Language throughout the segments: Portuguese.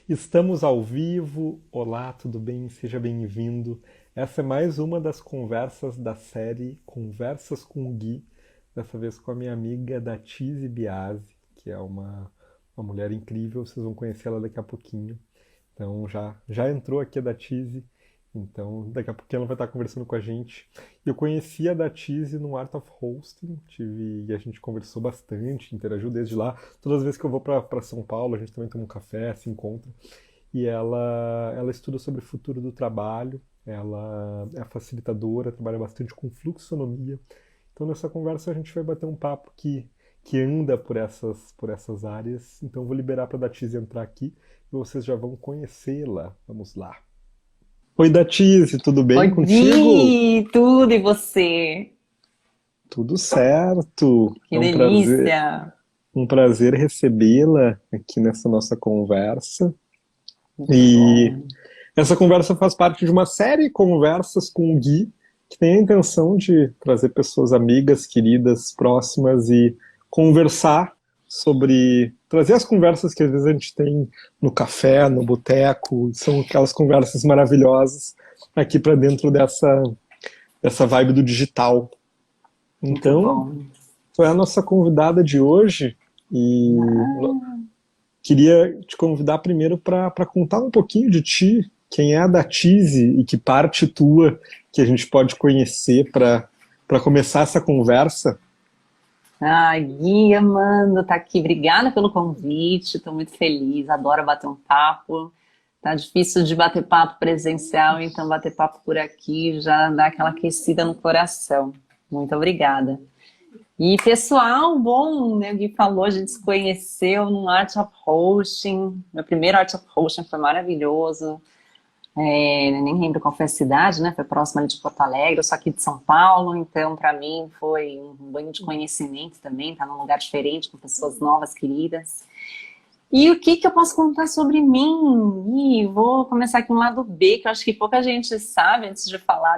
Estamos ao vivo. Olá, tudo bem? Seja bem-vindo. Essa é mais uma das conversas da série Conversas com o Gui, dessa vez com a minha amiga Datize Biasi, que é uma mulher incrível, vocês vão conhecê-la daqui a pouquinho. Então já entrou aqui a Datize, então daqui a pouquinho ela vai estar conversando com a gente. Eu conheci a Datize no Art of Hosting, e a gente conversou bastante, interagiu desde lá. Todas as vezes que eu vou para São Paulo, a gente também toma um café, se encontra. E ela estuda sobre o futuro do trabalho, ela é facilitadora, trabalha bastante com fluxonomia. Então nessa conversa a gente vai bater um papo que anda por essas áreas. Então eu vou liberar para a Datize entrar aqui e vocês já vão conhecê-la. Vamos lá. Oi, Datize, tudo Oi, bem contigo? Gui, tudo e você? Tudo certo. Que delícia! Um prazer recebê-la aqui nessa nossa conversa. Muito E bom. essa conversa faz parte de uma série de conversas com o Gui, que tem a intenção de trazer pessoas amigas, queridas, próximas e conversar sobre. Trazer as conversas que às vezes a gente tem no café, no boteco, são aquelas conversas maravilhosas aqui para dentro dessa vibe do digital. Muito Então, bom. tu é a nossa convidada de hoje e Ah, queria te convidar primeiro para contar um pouquinho de ti, quem é a Datize e que parte tua que a gente pode conhecer para começar essa conversa. Gui, amando, tá aqui. Obrigada pelo convite, estou muito feliz, adoro bater um papo. Tá difícil de bater papo presencial, então bater papo por aqui já dá aquela aquecida no coração. Muito obrigada. E pessoal, bom, né, o Gui falou, a gente se conheceu no Art of Hosting. Meu primeiro Art of Hosting foi maravilhoso. Nem lembro qual foi a cidade, né? Foi próximo ali de Porto Alegre, eu sou aqui de São Paulo, então para mim foi um banho de conhecimento também, estar num lugar diferente, com pessoas novas, queridas. E o que que eu posso contar sobre mim? Vou começar aqui um lado B, que eu acho que pouca gente sabe, antes de falar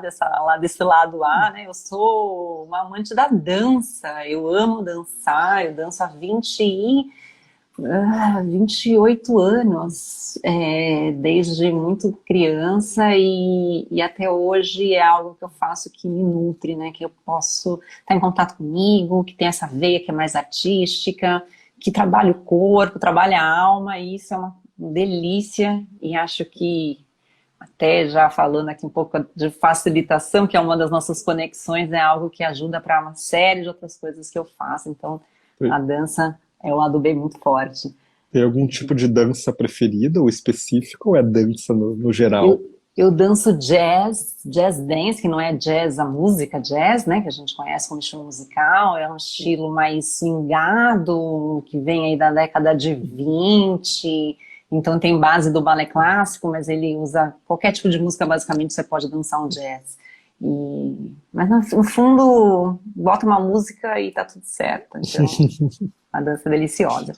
desse lado A, né? Eu sou uma amante da dança, eu amo dançar, eu danço há 28 anos, desde muito criança e até hoje é algo que eu faço que me nutre, né? Que eu posso estar em contato comigo, que tem essa veia que é mais artística, que trabalha o corpo, trabalha a alma, e isso é uma delícia e acho que até já falando aqui um pouco de facilitação, que é uma das nossas conexões, é algo que ajuda para uma série de outras coisas que eu faço, então a dança é o lado B muito forte. Tem algum tipo de dança preferida ou específica ou é dança no geral? Eu danço jazz, jazz dance, que não é jazz, a música jazz, né, que a gente conhece como estilo musical, é um estilo mais swingado, que vem aí da década de 20, então tem base do balé clássico, mas ele usa qualquer tipo de música, basicamente você pode dançar um jazz. Mas no fundo, bota uma música e tá tudo certo, então a dança é deliciosa.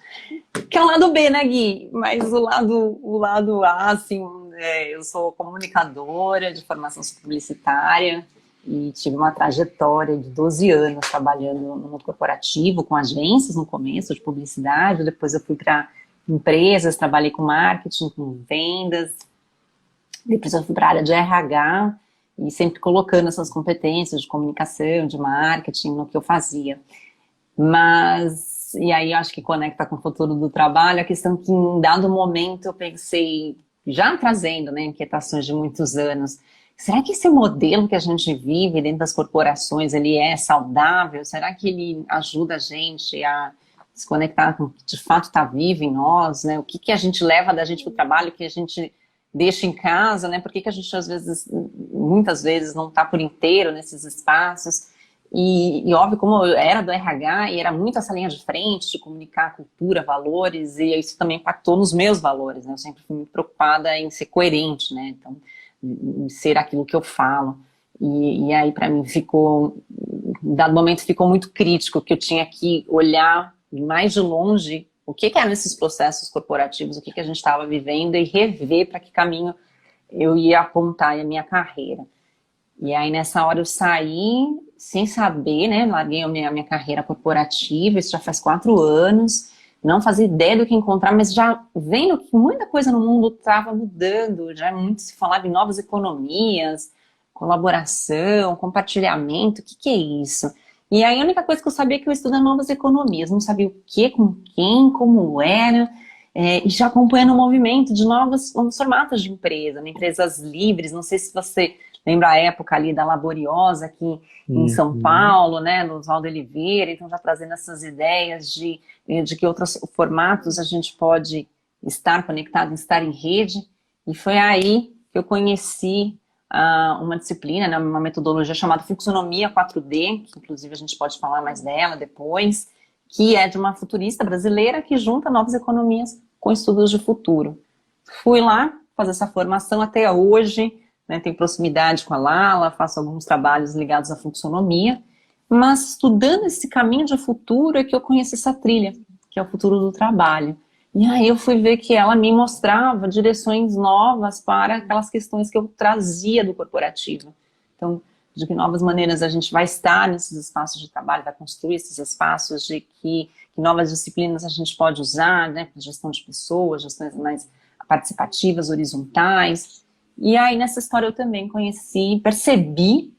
Que é o lado B, né, Gui? Mas o lado A, assim, eu sou comunicadora de formação publicitária e tive uma trajetória de 12 anos trabalhando no mundo corporativo, com agências no começo de publicidade, depois eu fui para empresas, trabalhei com marketing, com vendas, depois eu fui para a área de RH e sempre colocando essas competências de comunicação, de marketing no que eu fazia. Mas, e aí eu acho que conecta com o futuro do trabalho, a questão que em dado momento eu pensei, já trazendo, né, inquietações de muitos anos, será que esse modelo que a gente vive dentro das corporações, ele é saudável? Será que ele ajuda a gente a se conectar com o que de fato está vivo em nós, né? O que que a gente leva da gente para o trabalho, o que a gente deixa em casa, né? Por que que a gente, às vezes, muitas vezes, não está por inteiro nesses espaços? E óbvio, como eu era do RH e era muito essa linha de frente de comunicar cultura, valores, e isso também impactou nos meus valores, né? Eu sempre fui muito preocupada em ser coerente, né? Então, em ser aquilo que eu falo. E aí, para mim, ficou, em dado momento, ficou muito crítico, que eu tinha que olhar mais de longe o que que eram esses processos corporativos, o que que a gente estava vivendo e rever para que caminho eu ia apontar a minha carreira. E aí, nessa hora, eu saí sem saber, né? Larguei a minha carreira corporativa, isso já faz 4 anos. não fazia ideia do que encontrar, mas já vendo que muita coisa no mundo estava mudando, já muito se falava em novas economias, colaboração, compartilhamento, o que que é isso? E aí a única coisa que eu sabia é que eu estudava novas economias, não sabia o que, com quem, como era, e já acompanhando o movimento de novos formatos de empresa, né? Empresas livres, não sei se você lembra a época ali da Laboriosa aqui em São Uhum. Paulo, né, do Oswaldo Oliveira, então já trazendo essas ideias de que outros formatos a gente pode estar conectado, estar em rede, e foi aí que eu conheci uma disciplina, né, uma metodologia chamada Fluxonomia 4D, que inclusive a gente pode falar mais dela depois, que é de uma futurista brasileira que junta novas economias com estudos de futuro. Fui lá fazer essa formação até hoje, né, tenho proximidade com a Lala, faço alguns trabalhos ligados à fluxonomia, mas estudando esse caminho de futuro é que eu conheci essa trilha, que é o futuro do trabalho. E aí eu fui ver que ela me mostrava direções novas para aquelas questões que eu trazia do corporativo. Então, de que novas maneiras a gente vai estar nesses espaços de trabalho, vai construir esses espaços, de que novas disciplinas a gente pode usar, né, para gestão de pessoas, gestões mais participativas, horizontais. E aí nessa história eu também conheci, percebi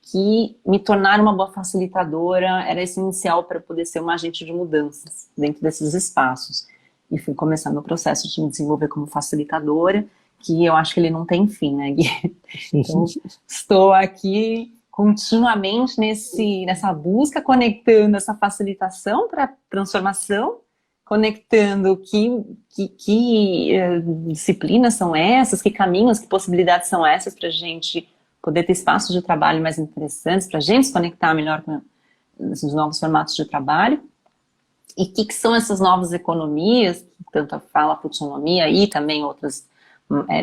que me tornar uma boa facilitadora era essencial para poder ser uma agente de mudanças dentro desses espaços. E fui começar meu processo de me desenvolver como facilitadora, que eu acho que ele não tem fim, né, Gui? Então, estou aqui continuamente nessa busca, conectando essa facilitação para transformação, conectando que disciplinas são essas, que caminhos, que possibilidades são essas para a gente poder ter espaços de trabalho mais interessantes, para a gente se conectar melhor com esses novos formatos de trabalho. E o que são essas novas economias, que tanto fala a fluxonomia e também outras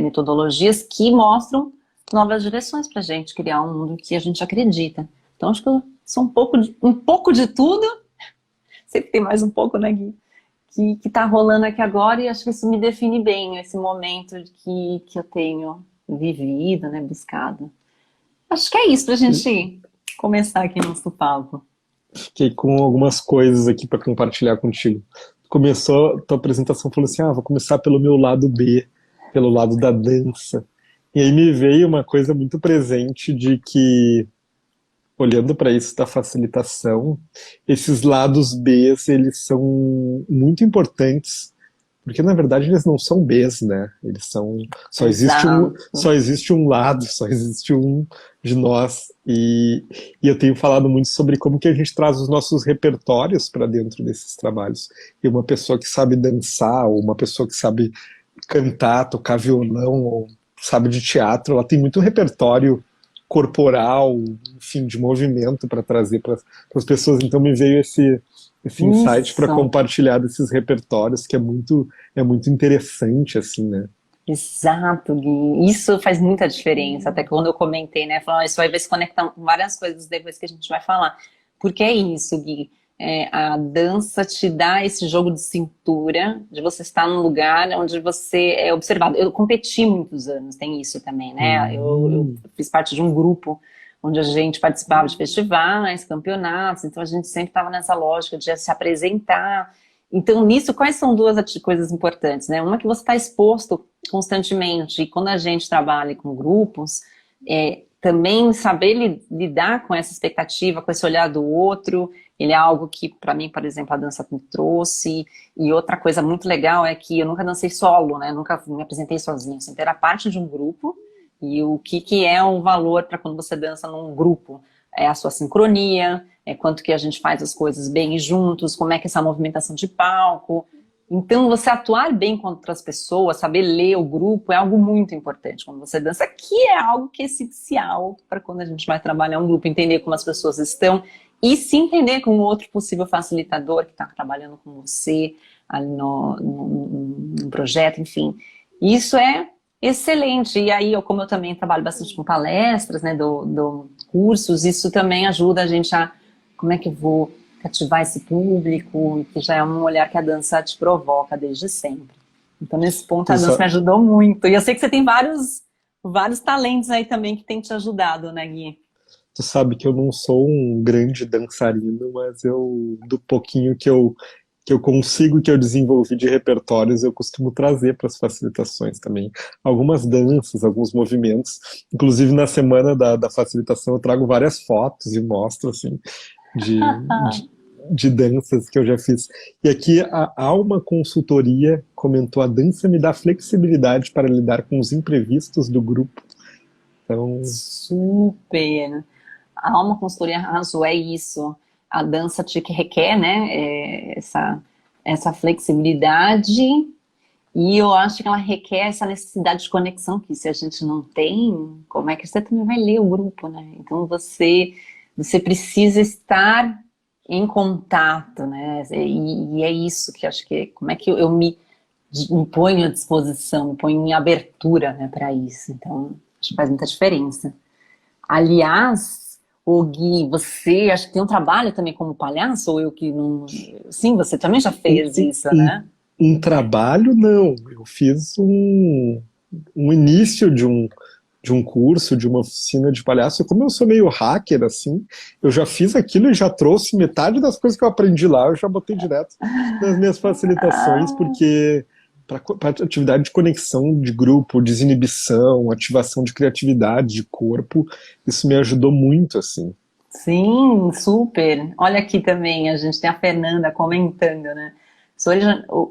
metodologias que mostram novas direções para a gente criar um mundo que a gente acredita. Então, acho que eu sou um pouco de tudo, sempre tem mais um pouco, né, Gui? Que está rolando aqui agora, e acho que isso me define bem, esse momento que eu tenho vivido, né, buscado. Acho que é isso para a gente começar aqui nosso papo. Fiquei com algumas coisas aqui para compartilhar contigo. Começou, tua apresentação falou assim, vou começar pelo meu lado B, pelo lado da dança. E aí me veio uma coisa muito presente de que, olhando para isso da facilitação, esses lados Bs, eles são muito importantes, porque na verdade eles não são Bs, né? Eles são, Exato. só existe um lado, só existe um de nós. E eu tenho falado muito sobre como que a gente traz os nossos repertórios para dentro desses trabalhos. E uma pessoa que sabe dançar, ou uma pessoa que sabe cantar, tocar violão, ou sabe de teatro, ela tem muito repertório corporal, enfim, de movimento para trazer para as pessoas. Então me veio esse insight para Isso. compartilhar desses repertórios que é muito interessante assim, né? Exato, Gui. Isso faz muita diferença. Até que quando eu comentei, né? Falando, isso aí vai se conectar com várias coisas depois que a gente vai falar. Porque é isso, Gui. A dança te dá esse jogo de cintura, de você estar num lugar onde você é observado. Eu competi muitos anos, tem isso também, né? Eu Hum, fiz parte de um grupo onde a gente participava de festivais, campeonatos, então a gente sempre estava nessa lógica de se apresentar. Então, nisso, quais são duas coisas importantes, né? Uma é que você está exposto constantemente, e quando a gente trabalha com grupos, também saber lidar com essa expectativa, com esse olhar do outro, ele é algo que, para mim, por exemplo, a dança me trouxe. E outra coisa muito legal é que eu nunca dancei solo, né? Nunca me apresentei sozinho, sempre era parte de um grupo. E o que é um valor para quando você dança num grupo? É a sua sincronia, é quanto que a gente faz as coisas bem juntos, como é que é essa movimentação de palco. Então, você atuar bem com outras pessoas, saber ler o grupo, é algo muito importante quando você dança, que é algo que é essencial para quando a gente vai trabalhar um grupo, entender como as pessoas estão e se entender com outro possível facilitador que está trabalhando com você ali no projeto, enfim. Isso é excelente. E aí, como eu também trabalho bastante com palestras, né, do cursos, isso também ajuda a gente a, como é que eu vou cativar esse público, que já é um olhar que a dança te provoca desde sempre. Então, nesse ponto, tu, a dança me sa- ajudou muito. E eu sei que você tem vários talentos aí também que tem te ajudado, né, Gui? Tu sabe que eu não sou um grande dançarino, mas eu, do pouquinho que eu consigo, que eu desenvolvi de repertórios, eu costumo trazer para as facilitações também. Algumas danças, alguns movimentos. Inclusive, na semana da facilitação, eu trago várias fotos e mostro, assim, de, de danças que eu já fiz. E aqui a Alma Consultoria comentou: a dança me dá flexibilidade para lidar com os imprevistos do grupo. Então, Super. A alma consultoria arrasou, é isso. A dança te que requer, né, essa flexibilidade, e eu acho que ela requer essa necessidade de conexão, que se a gente não tem, como é que você também vai ler o grupo, né? Então você precisa estar em contato, né? E é isso que eu acho que, como é que eu me ponho à disposição, me ponho em abertura, né, para isso. Então, acho que faz muita diferença. Aliás, o Gui, você acho que tem um trabalho também como palhaço, ou eu que não. Sim, você também já um, fez isso, um, né? um trabalho, não. Eu fiz um início de um curso, de uma oficina de palhaço. E como eu sou meio hacker, assim, eu já fiz aquilo e já trouxe metade das coisas que eu aprendi lá, eu já botei direto nas minhas facilitações, Ah, porque para atividade de conexão de grupo, desinibição, ativação de criatividade, de corpo, isso me ajudou muito, assim. sim, super. Olha aqui também, a gente tem a Fernanda comentando, né? Sou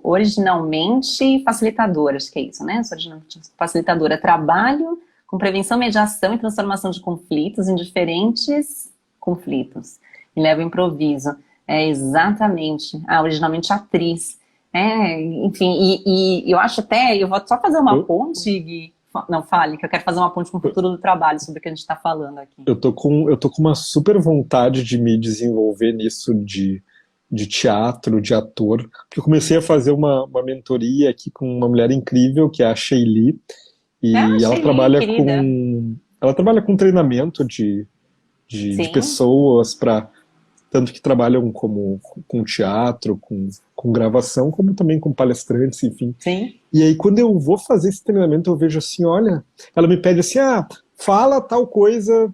originalmente facilitadora, acho que é isso, né? Sou originalmente facilitadora. Trabalho com prevenção, mediação e transformação de conflitos em diferentes conflitos. E levo improviso. É exatamente. Ah, originalmente atriz. É, enfim, e eu acho até, eu vou só fazer uma Eu, ponte, Gui. Não, fale, que eu quero fazer uma ponte com o futuro do trabalho sobre o que a gente está falando aqui. eu tô com uma super vontade de me desenvolver nisso de teatro, de ator, porque eu comecei a fazer uma mentoria aqui com uma mulher incrível, que é a Sheili, Ah, e ela Shelly, trabalha querida. com treinamento de Sim, pessoas para tanto que trabalham como com teatro, com gravação, como também com palestrantes, enfim. sim. E aí, quando eu vou fazer esse treinamento, eu vejo assim, olha, ela me pede assim, fala tal coisa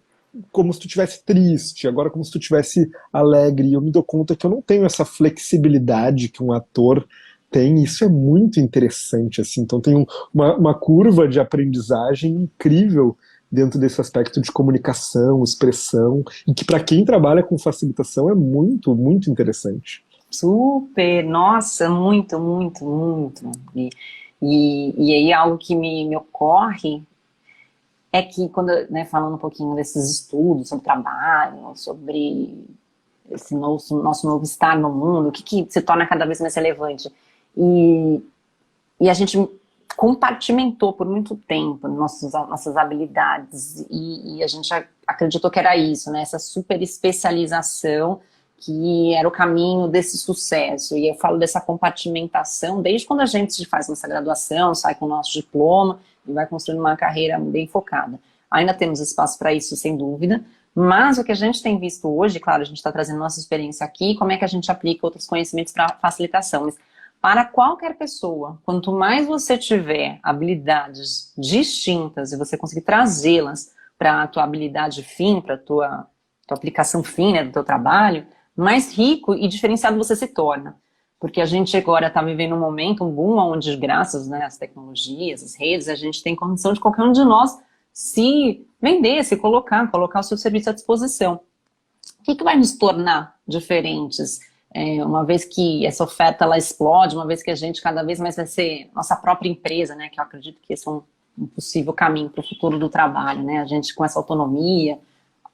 como se tu tivesse triste, agora como se tu tivesse alegre. E eu me dou conta que eu não tenho essa flexibilidade que um ator tem. E isso é muito interessante, assim. Então tem uma curva de aprendizagem incrível dentro desse aspecto de comunicação, expressão, e que para quem trabalha com facilitação é muito, muito interessante. Super, nossa, muito, muito, muito. E aí algo que me ocorre é que quando, né, falando um pouquinho desses estudos sobre trabalho, sobre esse nosso novo estar no mundo, o que se torna cada vez mais relevante. E, e a gente compartimentou por muito tempo nossas habilidades e a gente acreditou que era isso, né? Essa super especialização que era o caminho desse sucesso. E eu falo dessa compartimentação desde quando a gente faz nossa graduação, sai com o nosso diploma e vai construindo uma carreira bem focada. Ainda temos espaço para isso, sem dúvida, mas o que a gente tem visto hoje, claro, a gente está trazendo nossa experiência aqui, como é que a gente aplica outros conhecimentos para facilitação, mas para qualquer pessoa, quanto mais você tiver habilidades distintas e você conseguir trazê-las para a tua habilidade fim, para a tua aplicação fim, né, do teu trabalho, mais rico e diferenciado você se torna. Porque a gente agora está vivendo um momento, um boom, onde graças, né, às tecnologias, às redes, a gente tem condição de qualquer um de nós se vender, se colocar o seu serviço à disposição. O que vai nos tornar diferentes? Uma vez que essa oferta ela explode, uma vez que a gente cada vez mais vai ser nossa própria empresa, né? Que eu acredito que esse é um possível caminho para o futuro do trabalho, né? A gente com essa autonomia,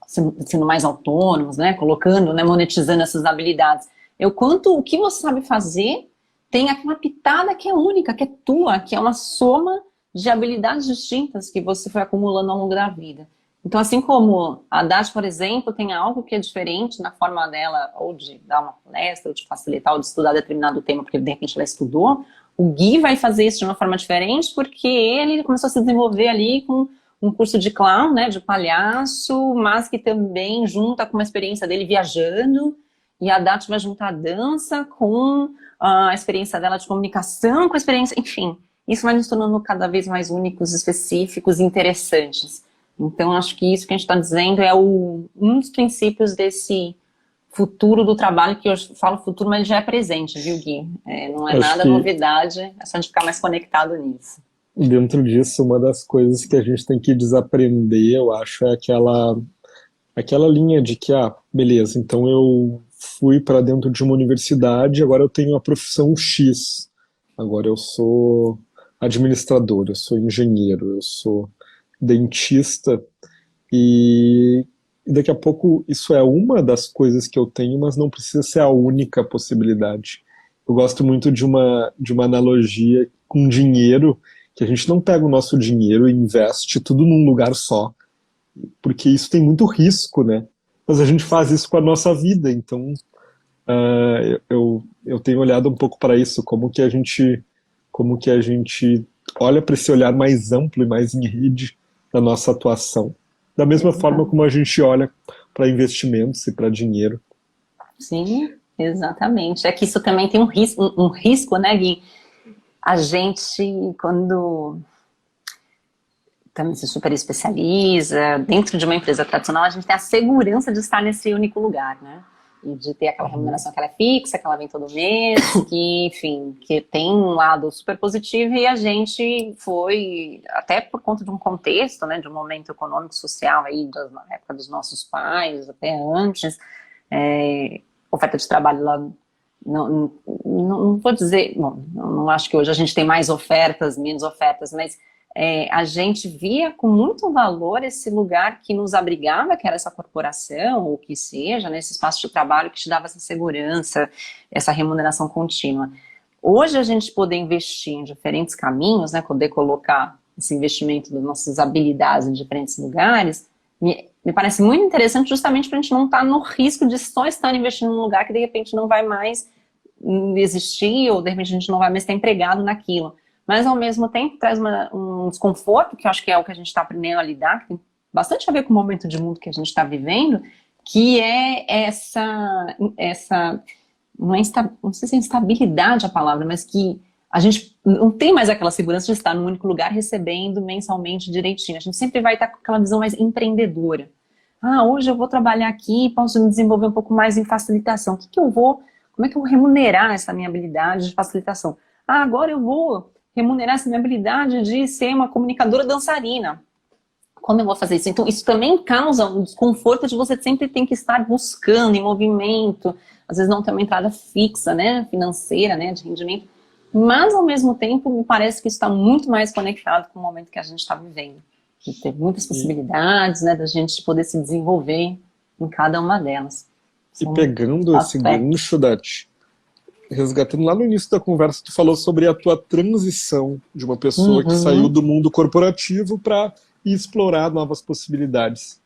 sendo mais autônomos, né? Colocando, né? Monetizando essas habilidades. O que você sabe fazer tem aquela pitada que é única, que é tua, que é uma soma de habilidades distintas que você foi acumulando ao longo da vida. Então, assim como a Dati, por exemplo, tem algo que é diferente na forma dela, ou de dar uma palestra, ou de facilitar, ou de estudar determinado tema, porque de repente ela estudou, o Gui vai fazer isso de uma forma diferente, porque ele começou a se desenvolver ali com um curso de clown, né, de palhaço, mas que também junta com uma experiência dele viajando, e a Dati vai juntar a dança com a experiência dela de comunicação, com a experiência, enfim, isso vai nos tornando cada vez mais únicos, específicos e interessantes. Então, acho que isso que a gente está dizendo é um dos princípios desse futuro do trabalho, que eu falo futuro, mas já é presente, viu, Gui? Não é Acho nada que novidade, é só a gente ficar mais conectado nisso. dentro disso, uma das coisas que a gente tem que desaprender, eu acho, é aquela linha de que, beleza, então eu fui para dentro de uma universidade, agora eu tenho a profissão X. Agora eu sou administrador, eu sou engenheiro, eu sou dentista e daqui a pouco isso é uma das coisas que eu tenho, mas não precisa ser a única possibilidade. Eu gosto muito de uma analogia com dinheiro, que a gente não pega o nosso dinheiro e investe tudo num lugar só, porque isso tem muito risco, né? Mas a gente faz isso com a nossa vida, então eu tenho olhado um pouco para isso, como que a gente olha para esse olhar mais amplo e mais em rede da nossa atuação. Da mesma forma como a gente olha para investimentos e para dinheiro. Sim, exatamente. É que isso também tem um risco, né, Gui? A gente, quando também se super especializa, dentro de uma empresa tradicional, a gente tem a segurança de estar nesse único lugar, né? E de ter aquela remuneração que ela é fixa, que ela vem todo mês, que, enfim, que tem um lado super positivo, e a gente foi, até por conta de um contexto, né, de um momento econômico, social aí, na época dos nossos pais, até antes, oferta de trabalho lá, não vou dizer, bom, não acho que hoje a gente tem mais ofertas, menos ofertas, mas a gente via com muito valor esse lugar que nos abrigava, que era essa corporação, ou que seja, né, esse espaço de trabalho que te dava essa segurança, essa remuneração contínua. Hoje a gente poder investir em diferentes caminhos, né, poder colocar esse investimento das nossas habilidades em diferentes lugares, me parece muito interessante justamente para a gente não estar no risco de só estar investindo num lugar que de repente não vai mais existir, ou de repente a gente não vai mais estar empregado naquilo. Mas ao mesmo tempo traz um desconforto, que eu acho que é o que a gente está aprendendo a lidar, que tem bastante a ver com o momento de mundo que a gente está vivendo, que é essa não sei se é instabilidade a palavra, mas que a gente não tem mais aquela segurança de estar num único lugar recebendo mensalmente direitinho. A gente sempre vai estar com aquela visão mais empreendedora. Hoje eu vou trabalhar aqui, posso me desenvolver um pouco mais em facilitação. Como é que eu vou remunerar essa minha habilidade de facilitação? Agora eu vou remunerar essa minha habilidade de ser uma comunicadora dançarina. Como eu vou fazer isso? Então, isso também causa um desconforto de você sempre ter que estar buscando em movimento, às vezes não ter uma entrada fixa, né, financeira, né, de rendimento, mas, ao mesmo tempo, me parece que isso está muito mais conectado com o momento que a gente está vivendo. Que tem muitas possibilidades, né, da gente poder se desenvolver em cada uma delas. E pegando esse gancho, Dati, resgatando lá no início da conversa, tu falou sobre a tua transição de uma pessoa que saiu do mundo corporativo para explorar novas possibilidades.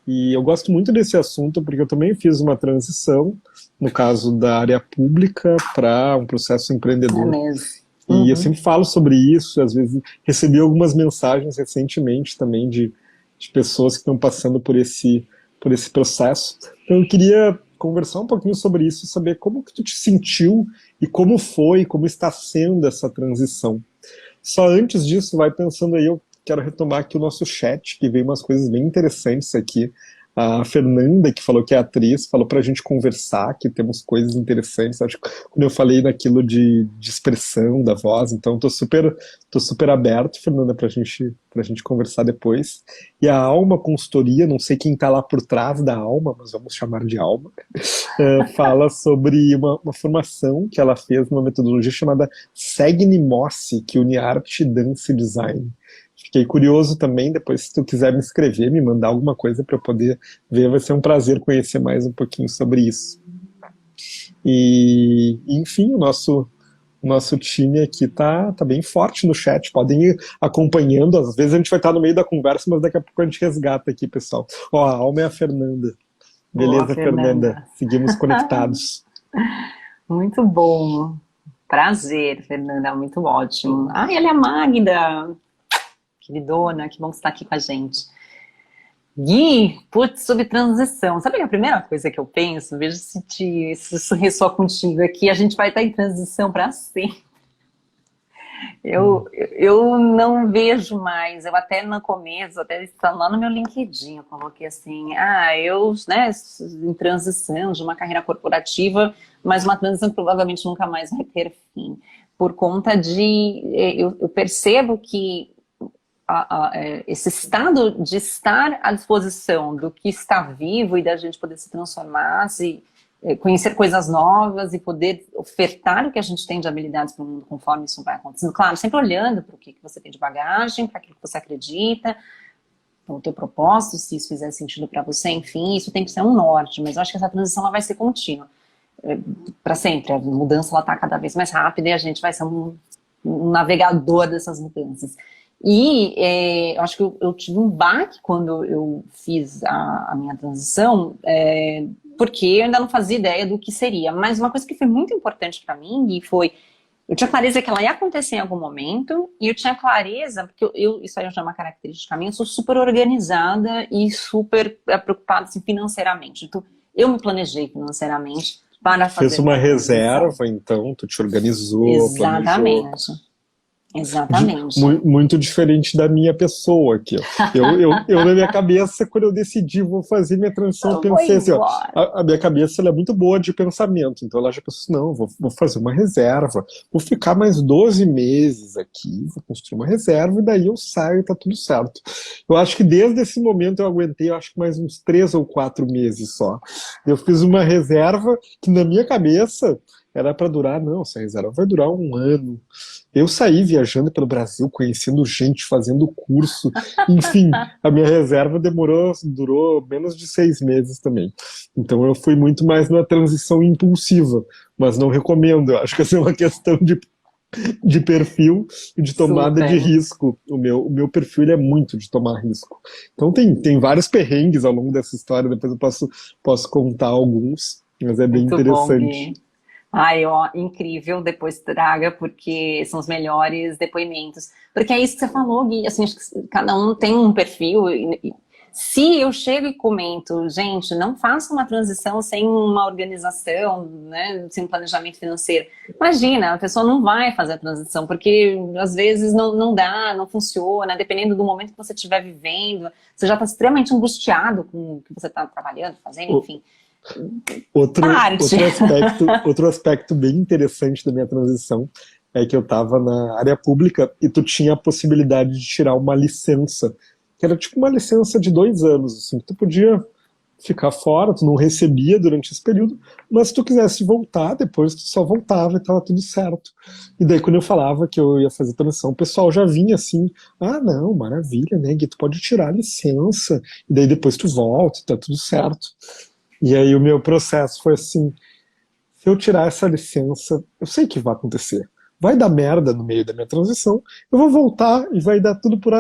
E eu gosto muito desse assunto porque eu também fiz uma transição, no caso da área pública, para um processo empreendedor. É mesmo. E eu sempre falo sobre isso, às vezes recebi algumas mensagens recentemente também de pessoas que estão passando por esse processo. Então eu queria conversar um pouquinho sobre isso, saber como que tu te sentiu e como foi, como está sendo essa transição. Só antes disso, vai pensando aí, eu quero retomar aqui o nosso chat, que veio umas coisas bem interessantes aqui. A Fernanda, que falou que é atriz, falou pra gente conversar, que temos coisas interessantes. Acho que quando eu falei naquilo de expressão da voz, então tô super aberto, Fernanda, pra gente conversar depois. E a Alma Consultoria, não sei quem tá lá por trás da Alma, mas vamos chamar de Alma, fala sobre uma formação que ela fez numa metodologia chamada Segne Mossi, que une arte, dança e design. Fiquei curioso também, depois se tu quiser me escrever, me mandar alguma coisa para eu poder ver, vai ser um prazer conhecer mais um pouquinho sobre isso. E enfim, o nosso time aqui tá bem forte no chat, podem ir acompanhando, às vezes a gente vai estar no meio da conversa, mas daqui a pouco a gente resgata aqui, pessoal. Ó, a Alma é a Fernanda. Beleza, Boa, Fernanda. Seguimos conectados. Muito bom. Prazer, Fernanda, muito ótimo. Ela é a Magda. Queridona, que bom que você está aqui com a gente. Gui, putz, sobre transição. Sabe a primeira coisa que eu penso? Veja se isso ressoa contigo aqui. A gente vai estar em transição para sempre. Eu não vejo mais, eu até no começo, até está lá no meu LinkedIn, eu coloquei assim, eu, né, em transição de uma carreira corporativa, mas uma transição que provavelmente nunca mais vai ter fim, por conta de, eu percebo que esse estado de estar à disposição do que está vivo e da gente poder se transformar, conhecer coisas novas e poder ofertar o que a gente tem de habilidades para o mundo conforme isso vai acontecendo. Claro, sempre olhando para o que você tem de bagagem, para aquilo que você acredita, para o teu propósito, se isso fizer sentido para você, enfim, isso tem que ser um norte, mas eu acho que essa transição ela vai ser contínua, para sempre. A mudança está cada vez mais rápida e a gente vai ser um navegador dessas mudanças. E eu acho que eu tive um baque quando eu fiz a minha transição, porque eu ainda não fazia ideia do que seria. Mas uma coisa que foi muito importante para mim, e foi, eu tinha clareza que ela ia acontecer em algum momento, e eu tinha clareza, porque isso aí já é uma característica minha, eu sou super organizada e super preocupada assim, financeiramente. Então, eu me planejei financeiramente para fazer Fez uma minha transição. reserva, então, tu te organizou, planejou. Exatamente. Exatamente. Muito diferente da minha pessoa aqui, ó. Na minha cabeça, quando eu decidi vou fazer minha transição, eu Eu vou pensei assim, ó, embora. a minha cabeça ela é muito boa de pensamento, então ela já pensou assim, não, vou fazer uma reserva, vou ficar mais 12 meses aqui, vou construir uma reserva e daí eu saio e tá tudo certo. Eu acho que desde esse momento eu aguentei, eu acho que mais uns 3 ou 4 meses só. Eu fiz uma reserva que na minha cabeça era para durar, não, essa reserva vai durar um ano. Eu saí viajando pelo Brasil, conhecendo gente, fazendo curso, enfim, a minha reserva durou menos de 6 meses também. Então eu fui muito mais numa transição impulsiva, mas não recomendo. Eu acho que essa é uma questão de perfil e de tomada de Super. risco. O meu perfil ele é muito de tomar risco. Então tem vários perrengues ao longo dessa história, depois eu posso contar alguns, mas é bem Muito bom, interessante. Gui. Ai, ó, incrível, depois traga, porque são os melhores depoimentos. Porque é isso que você falou, Gui, assim, acho que cada um tem um perfil. Se eu chego e comento, gente, não faça uma transição sem uma organização, né, sem um planejamento financeiro. Imagina, a pessoa não vai fazer a transição, porque às vezes não dá, não funciona, dependendo do momento que você estiver vivendo, você já está extremamente angustiado com o que você está trabalhando, fazendo, enfim. Outro, Parte. outro aspecto bem interessante da minha transição é que eu estava na área pública e tu tinha a possibilidade de tirar uma licença, que era tipo uma licença de 2 anos, assim, que tu podia ficar fora, tu não recebia durante esse período, mas se tu quisesse voltar, depois tu só voltava e tava tudo certo. E daí quando eu falava que eu ia fazer transição, o pessoal já vinha assim, não, maravilha, né, Gui, tu pode tirar a licença, e daí depois tu volta, tá tudo certo. E aí o meu processo foi assim, se eu tirar essa licença, eu sei que vai acontecer. Vai dar merda no meio da minha transição, eu vou voltar e vai tudo por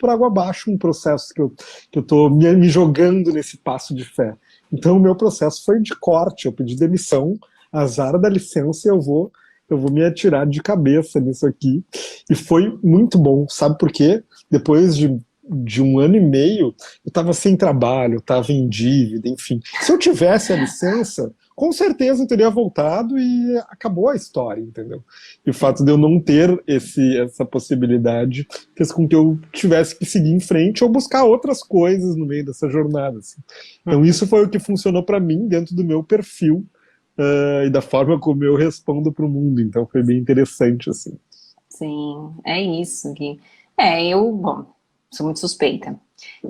água abaixo, um processo que eu tô me jogando nesse passo de fé. Então o meu processo foi de corte, eu pedi demissão, azar da licença e eu vou me atirar de cabeça nisso aqui. E foi muito bom, sabe por quê? Depois de 1 ano e meio, eu estava sem trabalho, eu estava em dívida, enfim. Se eu tivesse a licença, com certeza eu teria voltado e acabou a história, entendeu? E o fato de eu não ter essa possibilidade fez com que eu tivesse que seguir em frente ou buscar outras coisas no meio dessa jornada. Assim. Então isso foi o que funcionou para mim dentro do meu perfil e da forma como eu respondo para o mundo. Então foi bem interessante assim. Sim, é isso, Gui. Bom, sou muito suspeita.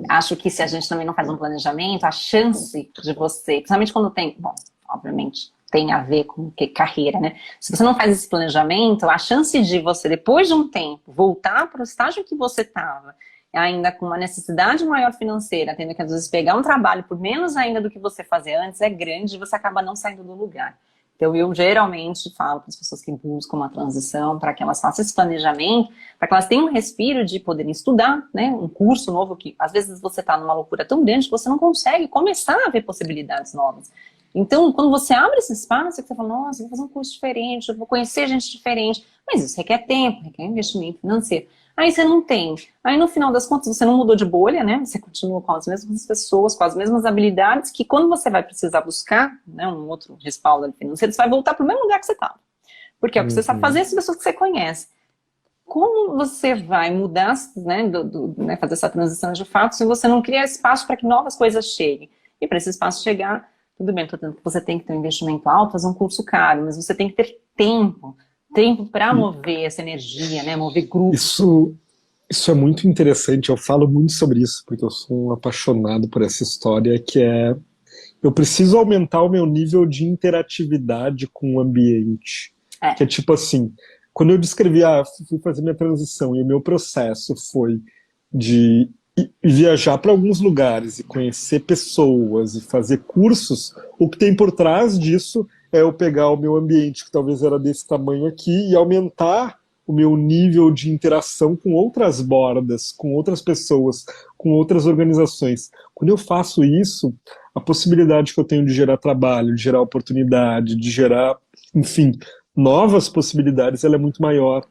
Acho que se a gente também não faz um planejamento, a chance de você, principalmente quando tem, bom, obviamente tem a ver com carreira, né? Se você não faz esse planejamento, a chance de você, depois de um tempo, voltar para o estágio que você estava, ainda com uma necessidade maior financeira, tendo que às vezes pegar um trabalho por menos ainda do que você fazia antes, é grande e você acaba não saindo do lugar. Então, eu geralmente falo para as pessoas que buscam uma transição, para que elas façam esse planejamento, para que elas tenham um respiro de poderem estudar, né, um curso novo, que às vezes você está numa loucura tão grande que você não consegue começar a ver possibilidades novas. Então, quando você abre esse espaço, você fala, nossa, eu vou fazer um curso diferente, eu vou conhecer gente diferente, mas isso requer tempo, requer investimento financeiro. Aí você não tem. Aí no final das contas você não mudou de bolha, né? Você continua com as mesmas pessoas, com as mesmas habilidades, que quando você vai precisar buscar, né, um outro respaldo financeiro, você vai voltar para o mesmo lugar que você estava. Porque é o que você sabe fazer, as pessoas que você conhece. como você vai mudar, né, né, fazer essa transição de fato, se você não criar espaço para que novas coisas cheguem? E para esse espaço chegar, tudo bem, você tem que ter um investimento alto, fazer um curso caro, mas você tem que ter tempo para mover essa energia, né, mover grupos. Isso é muito interessante, eu falo muito sobre isso, porque eu sou um apaixonado por essa história, que é, eu preciso aumentar o meu nível de interatividade com o ambiente. É. Que é tipo assim, quando eu descrevi, fui fazer minha transição, e o meu processo foi de viajar para alguns lugares e conhecer pessoas e fazer cursos, o que tem por trás disso é eu pegar o meu ambiente, que talvez era desse tamanho aqui, e aumentar o meu nível de interação com outras bordas, com outras pessoas, com outras organizações. Quando eu faço isso, a possibilidade que eu tenho de gerar trabalho, de gerar oportunidade, de gerar, enfim, novas possibilidades, ela é muito maior.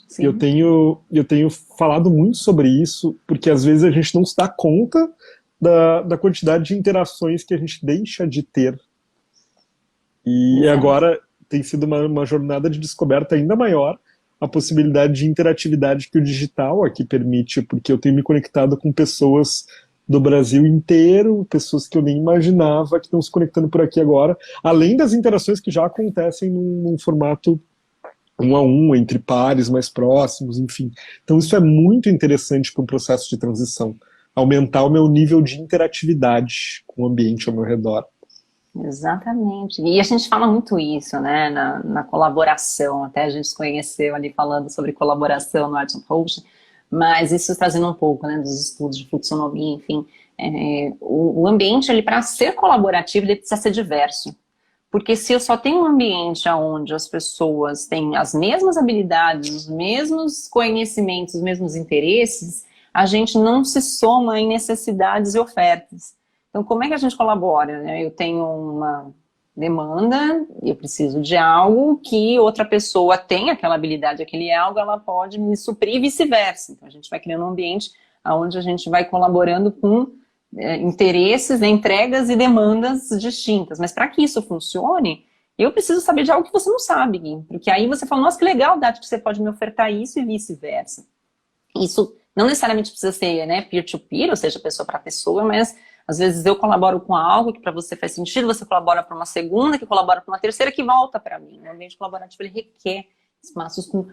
Sim. Eu tenho falado muito sobre isso, porque às vezes a gente não se dá conta da quantidade de interações que a gente deixa de ter. E Exato. agora tem sido uma jornada de descoberta ainda maior, a possibilidade de interatividade que o digital aqui permite, porque eu tenho me conectado com pessoas do Brasil inteiro, pessoas que eu nem imaginava que estão se conectando por aqui agora, além das interações que já acontecem num formato 1 a 1, entre pares mais próximos, enfim. Então isso é muito interessante para um processo de transição, aumentar o meu nível de interatividade com o ambiente ao meu redor. Exatamente. E a gente fala muito isso, né, na colaboração, até a gente se conheceu ali falando sobre colaboração no Art of Hosting, mas isso trazendo um pouco, né, dos estudos de fluxonomia, enfim, o ambiente, ele para ser colaborativo, ele precisa ser diverso. Porque se eu só tenho um ambiente onde as pessoas têm as mesmas habilidades, os mesmos conhecimentos, os mesmos interesses, a gente não se soma em necessidades e ofertas. Então, como é que a gente colabora, né? Eu tenho uma demanda, eu preciso de algo que outra pessoa tem aquela habilidade, aquele algo, ela pode me suprir e vice-versa. Então, a gente vai criando um ambiente onde a gente vai colaborando com interesses, entregas e demandas distintas. Mas para que isso funcione, eu preciso saber de algo que você não sabe, Gui. Porque aí você fala, nossa, que legal, Dati, que você pode me ofertar isso e vice-versa. Isso não necessariamente precisa ser, né, peer-to-peer, ou seja, pessoa para pessoa, mas às vezes eu colaboro com algo que para você faz sentido, você colabora para uma segunda, que colabora para uma terceira, que volta para mim. O ambiente colaborativo, ele requer espaços com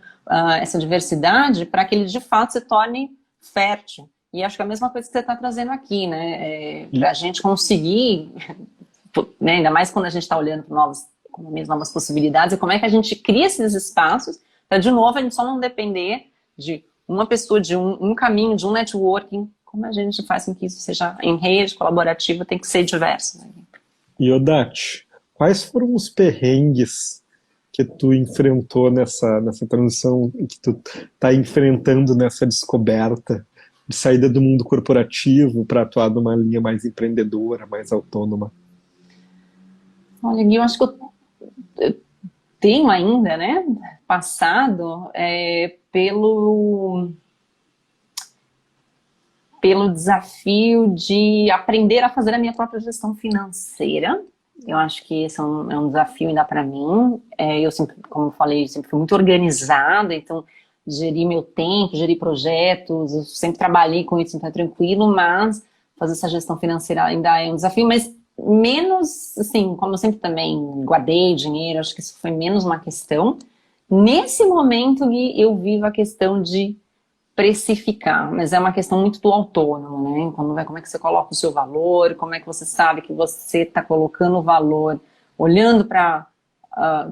essa diversidade para que ele de fato se torne fértil. E acho que é a mesma coisa que você está trazendo aqui, né? Para a gente conseguir, né, ainda mais quando a gente está olhando para novas possibilidades, e como é que a gente cria esses espaços para, de novo, a gente só não depender de uma pessoa, de um caminho, de um networking. Como a gente faz com que isso seja em rede, colaborativa, tem que ser diverso. Né? E Odete, quais foram os perrengues que tu enfrentou nessa transição, que tu está enfrentando nessa descoberta de saída do mundo corporativo para atuar numa linha mais empreendedora, mais autônoma? Olha, Gui, eu acho que eu tenho ainda, né, passado pelo desafio de aprender a fazer a minha própria gestão financeira. Eu acho que esse é um desafio ainda para mim. Eu sempre, como eu falei, sempre fui muito organizada, então gerir meu tempo, gerir projetos, eu sempre trabalhei com isso, então é tranquilo, mas fazer essa gestão financeira ainda é um desafio, mas menos, assim, como eu sempre também guardei dinheiro, acho que isso foi menos uma questão. Nesse momento, Gui, eu vivo a questão de precificar, mas é uma questão muito do autônomo, né? Como é que você coloca o seu valor, como é que você sabe que você está colocando o valor, olhando para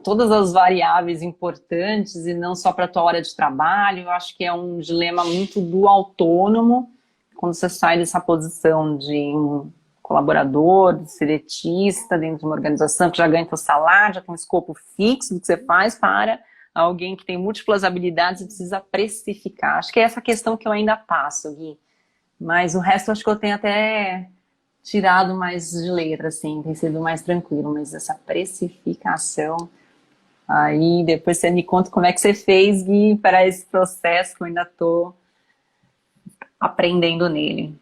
todas as variáveis importantes e não só para a tua hora de trabalho. Eu acho que é um dilema muito do autônomo, quando você sai dessa posição de um colaborador, de seletista dentro de uma organização que já ganha seu salário, já tem um escopo fixo do que você faz, para alguém que tem múltiplas habilidades e precisa precificar. Acho que é essa questão que eu ainda passo, Gui. Mas o resto eu acho que eu tenho até tirado mais de letra, assim, tem sido mais tranquilo, mas essa precificação, aí depois você me conta como é que você fez, Gui, para esse processo que eu ainda estou aprendendo nele.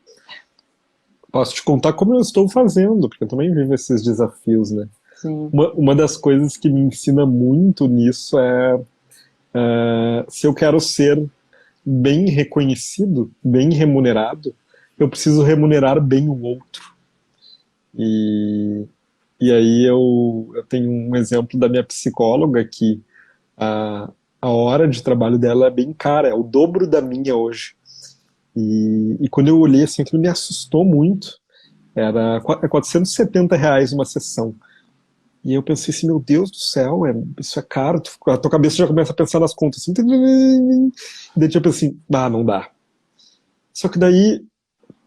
Posso te contar como eu estou fazendo, porque eu também vivo esses desafios, né? Sim. Uma das coisas que me ensina muito nisso é Se eu quero ser bem reconhecido, bem remunerado, eu preciso remunerar bem o outro. E, e aí eu tenho um exemplo da minha psicóloga que a, a hora de trabalho dela é bem cara, é o dobro da minha hoje. E quando eu olhei assim, aquilo me assustou muito. Era R$ 470 uma sessão. E eu pensei assim, meu Deus do céu, isso é caro. A tua cabeça já começa a pensar nas contas assim. E daí tipo assim, não dá. Só que daí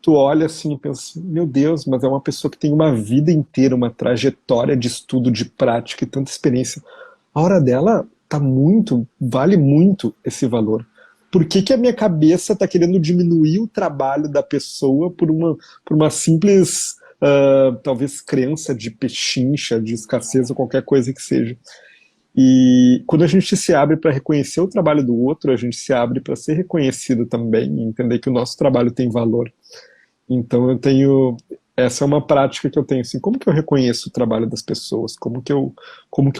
tu olha assim e pensa assim, meu Deus, mas é uma pessoa que tem uma vida inteira, uma trajetória de estudo, de prática e tanta experiência. A hora dela vale muito esse valor. Por que que a minha cabeça está querendo diminuir o trabalho da pessoa por uma simples, talvez, crença de pechincha, de escassez ou qualquer coisa que seja? E quando a gente se abre para reconhecer o trabalho do outro, a gente se abre para ser reconhecido também, e entender que o nosso trabalho tem valor. Então essa é uma prática que eu tenho, assim, como que eu reconheço o trabalho das pessoas, como que eu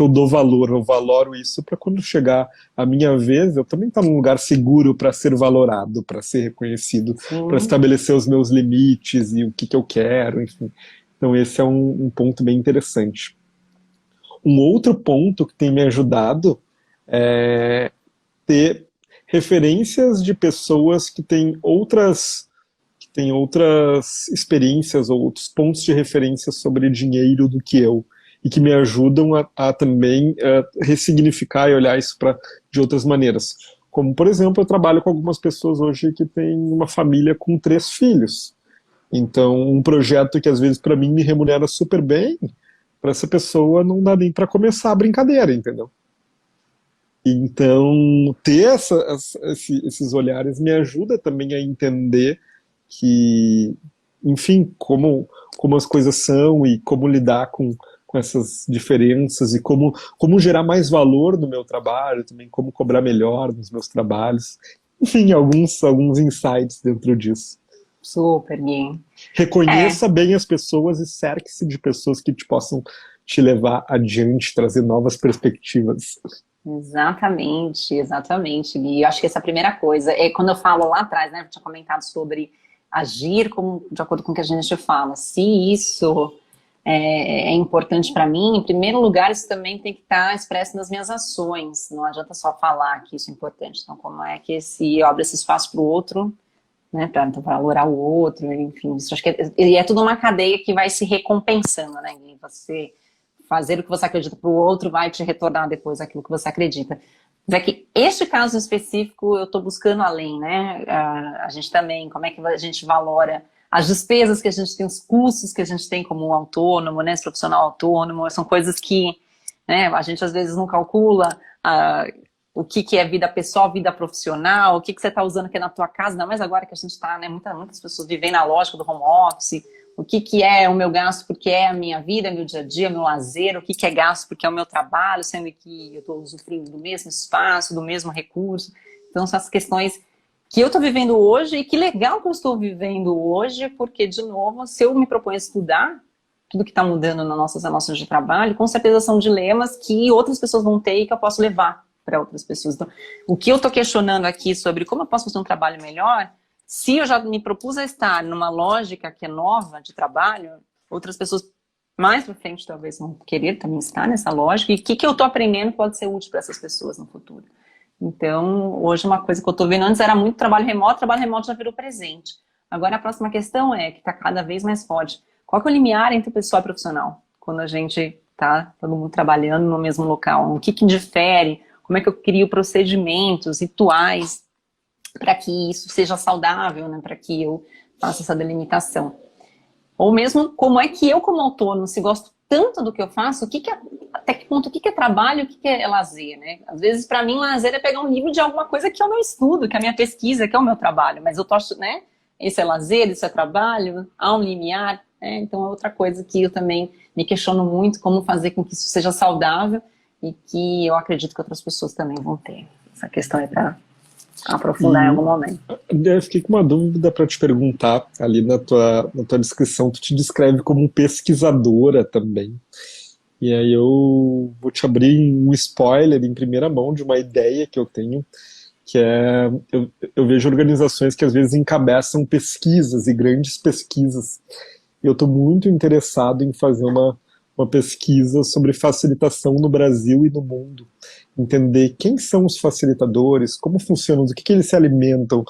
dou valor, eu valoro isso para quando chegar a minha vez, eu também estar num lugar seguro para ser valorado, para ser reconhecido, para Sim. estabelecer os meus limites e o que que eu quero, enfim. Então esse é um ponto bem interessante. Um outro ponto que tem me ajudado é ter referências de pessoas que têm outras experiências ou outros pontos de referência sobre dinheiro do que eu, e que me ajudam a também ressignificar e olhar isso de outras maneiras. Como, por exemplo, eu trabalho com algumas pessoas hoje que têm uma família com 3 filhos. Então, um projeto que às vezes para mim me remunera super bem, para essa pessoa não dá nem para começar a brincadeira, entendeu? Então, ter esses olhares me ajuda também a entender que, enfim, como as coisas são e como lidar com essas diferenças e como gerar mais valor no meu trabalho, também como cobrar melhor nos meus trabalhos. Enfim, alguns insights dentro disso. Super, Gui. É, Reconheça bem as pessoas e cerque-se de pessoas que te possam te levar adiante, trazer novas perspectivas. exatamente, exatamente, Gui. Eu acho que essa é a primeira coisa. É quando eu falo lá atrás, né? Eu tinha comentado sobre agir de acordo com o que a gente fala. Se isso é importante para mim, em primeiro lugar, isso também tem que estar expresso nas minhas ações. Não adianta só falar que isso é importante. Então, como é que se eu abro esse espaço para o outro, né? Para valorar o outro, enfim. Isso acho que é tudo uma cadeia que vai se recompensando, né, Gui? Você fazer o que você acredita para o outro vai te retornar depois aquilo que você acredita. Mas é que este caso específico eu estou buscando além, né? A gente também, como é que a gente valora as despesas que a gente tem, os custos que a gente tem como autônomo, né? Esse profissional autônomo, são coisas que, né, a gente às vezes não calcula o que é vida pessoal, vida profissional, o que você está usando aqui na tua casa, ainda mais agora que a gente está, né? Muitas pessoas vivem na lógica do home office. O que é o meu gasto porque é a minha vida, meu dia a dia, meu lazer, o que é gasto porque é o meu trabalho, sendo que eu estou usufruindo do mesmo espaço, do mesmo recurso. Então, são as questões que eu estou vivendo hoje e que legal que eu estou vivendo hoje, porque, de novo, se eu me proponho a estudar tudo que está mudando nas nossas relações de trabalho, com certeza são dilemas que outras pessoas vão ter e que eu posso levar para outras pessoas. Então, o que eu estou questionando aqui sobre como eu posso fazer um trabalho melhor, se eu já me propus a estar numa lógica que é nova de trabalho, outras pessoas mais para frente talvez vão querer também estar nessa lógica, e o que eu estou aprendendo pode ser útil para essas pessoas no futuro. Então, hoje uma coisa que eu estou vendo, antes era muito trabalho remoto já virou presente. Agora a próxima questão que está cada vez mais forte. Qual que é o limiar entre pessoal e profissional? Quando a gente está todo mundo trabalhando no mesmo local, o que difere? Como é que eu crio procedimentos, rituais, para que isso seja saudável, né? Para que eu faça essa delimitação. Ou mesmo, como é que eu, como autônomo, se gosto tanto do que eu faço, até que ponto, o que é trabalho, o que é lazer, né? Às vezes, para mim, lazer é pegar um livro de alguma coisa que é o meu estudo, que é a minha pesquisa, que é o meu trabalho. Mas eu tô, né? Esse é lazer, isso é trabalho, há um limiar, né? Então, é outra coisa que eu também me questiono muito, como fazer com que isso seja saudável e que eu acredito que outras pessoas também vão ter. Essa questão é para aprofundar em E algum momento. eu fiquei com uma dúvida para te perguntar, ali na tua descrição, tu te descreve como pesquisadora também. E aí eu vou te abrir um spoiler em primeira mão de uma ideia que eu tenho, que é, eu vejo organizações que às vezes encabeçam pesquisas e grandes pesquisas. Eu estou muito interessado em fazer uma pesquisa sobre facilitação no Brasil e no mundo. Entender quem são os facilitadores, como funcionam, do que eles se alimentam,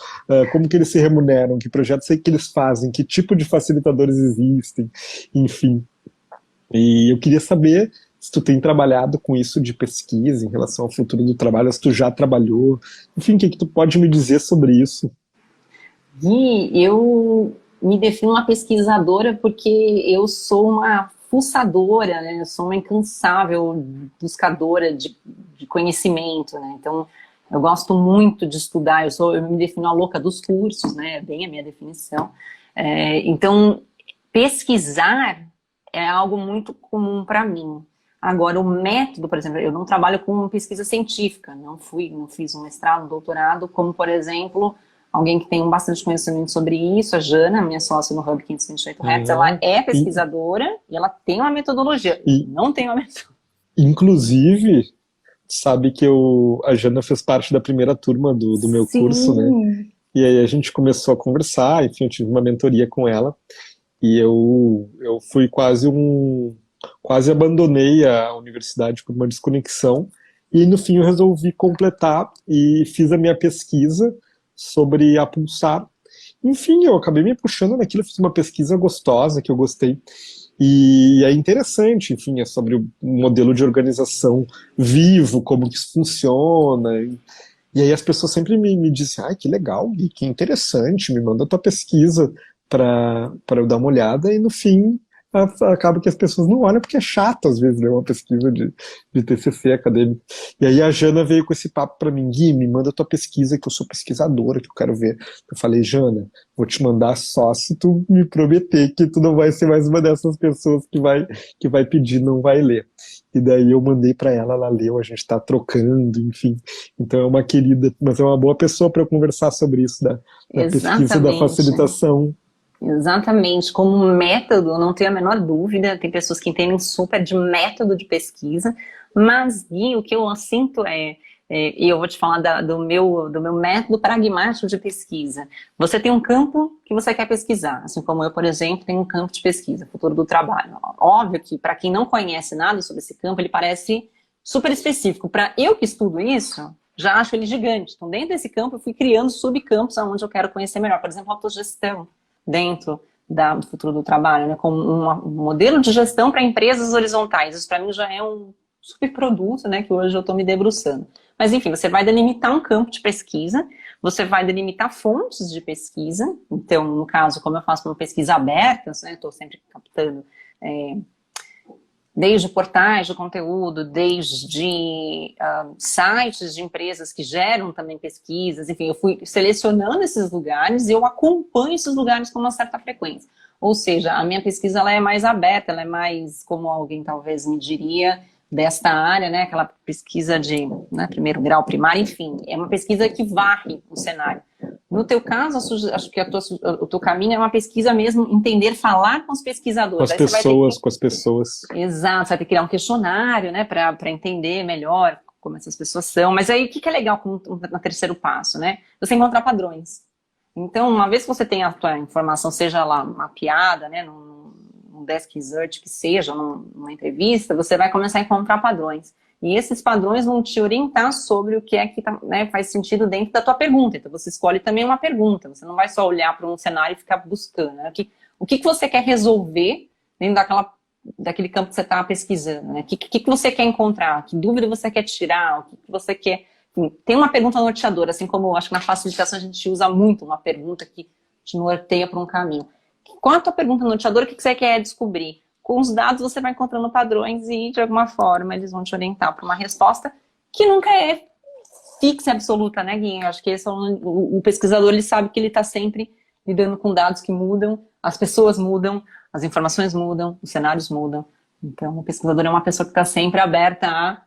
como que eles se remuneram, que projetos que eles fazem, que tipo de facilitadores existem, enfim. E eu queria saber se tu tem trabalhado com isso de pesquisa em relação ao futuro do trabalho, se tu já trabalhou, enfim, o que que tu pode me dizer sobre isso? Gui, eu me defino uma pesquisadora porque eu sou uma fuçadora, né? Eu sou uma incansável buscadora de conhecimento, né? Então, eu gosto muito de estudar, eu me defino a louca dos cursos, né? É bem a minha definição. Então, pesquisar é algo muito comum para mim. Agora, o método, por exemplo, eu não trabalho com pesquisa científica, não fiz um mestrado, um doutorado, como, por exemplo, alguém que tem bastante conhecimento sobre isso, a Jana, minha sócia no Hub 528 Hertz, ela Ah, é e, pesquisadora e ela tem uma metodologia. Eu e, não tenho uma metodologia. inclusive, sabe que a Jana fez parte da primeira turma do meu curso, né? Sim. E aí a gente começou a conversar, enfim, eu tive uma mentoria com ela, e eu fui quase abandonei a universidade por uma desconexão, e no fim eu resolvi completar e fiz a minha pesquisa sobre a Pulsar. Enfim, eu acabei me puxando naquilo, fiz uma pesquisa gostosa que eu gostei. E é interessante, enfim, é sobre o modelo de organização vivo, como que isso funciona. E aí as pessoas sempre me dizem, ai, que legal, Gui, que interessante, me manda a tua pesquisa para eu dar uma olhada, e no fim acaba que as pessoas não olham porque é chato às vezes ler uma pesquisa de TCC acadêmico. E aí a Jana veio com esse papo para mim, Gui, me manda a tua pesquisa que eu sou pesquisadora, que eu quero ver. Eu falei, Jana, vou te mandar só se tu me prometer que tu não vai ser mais uma dessas pessoas que vai pedir, não vai ler. E daí eu mandei para ela, ela leu, a gente está trocando, enfim. Então é uma querida, mas é uma boa pessoa para eu conversar sobre isso, da pesquisa da Exatamente. facilitação. Exatamente, como método, não tenho a menor dúvida, tem pessoas que entendem super de método de pesquisa, mas, Gui, o que eu sinto e eu vou te falar do meu método pragmático de pesquisa. Você tem um campo que você quer pesquisar, assim como eu, por exemplo, tenho um campo de pesquisa, futuro do trabalho. Óbvio que, para quem não conhece nada sobre esse campo, ele parece super específico. Para eu que estudo isso, já acho ele gigante. Então, dentro desse campo, eu fui criando subcampos onde eu quero conhecer melhor. Por exemplo, autogestão dentro do futuro do trabalho, né, como um modelo de gestão para empresas horizontais. Isso para mim já é um superproduto, né, que hoje eu estou me debruçando. Mas enfim, você vai delimitar um campo de pesquisa, você vai delimitar fontes de pesquisa. Então, no caso, como eu faço uma pesquisa aberta, né, estou sempre captando desde portais de conteúdo, desde sites de empresas que geram também pesquisas, enfim, eu fui selecionando esses lugares e eu acompanho esses lugares com uma certa frequência. Ou seja, a minha pesquisa ela é mais aberta, ela é mais, como alguém talvez me diria, desta área, né, aquela pesquisa de primeiro grau primário, enfim, é uma pesquisa que varre o cenário. No teu caso, acho que o teu caminho é uma pesquisa mesmo, entender, falar com os Com pesquisadores. as Aí você vai ter que pessoas, com as pessoas. Exato, você vai ter que criar um questionário, né, para entender melhor como essas pessoas são. Mas aí, o que é legal no terceiro passo, né? Você encontrar padrões. Então, uma vez que você tem a tua informação, seja lá mapeada, né, num desk research que seja, numa entrevista, você vai começar a encontrar padrões. E esses padrões vão te orientar sobre o que é que faz sentido dentro da tua pergunta. Então, você escolhe também uma pergunta. Você não vai só olhar para um cenário e ficar buscando, né? O que você quer resolver dentro daquele campo que você está pesquisando, né? O que você quer encontrar? Que dúvida você quer tirar? O que você quer... Enfim, tem uma pergunta norteadora, assim como eu acho que na facilitação a gente usa muito uma pergunta que te norteia para um caminho. Qual a tua pergunta norteadora? O que você quer descobrir? Com os dados você vai encontrando padrões e, de alguma forma, eles vão te orientar para uma resposta que nunca é fixa e absoluta, né, Gui? Eu acho que esse o pesquisador, ele sabe que ele está sempre lidando com dados que mudam, as pessoas mudam, as informações mudam, os cenários mudam. Então, o pesquisador é uma pessoa que está sempre aberta a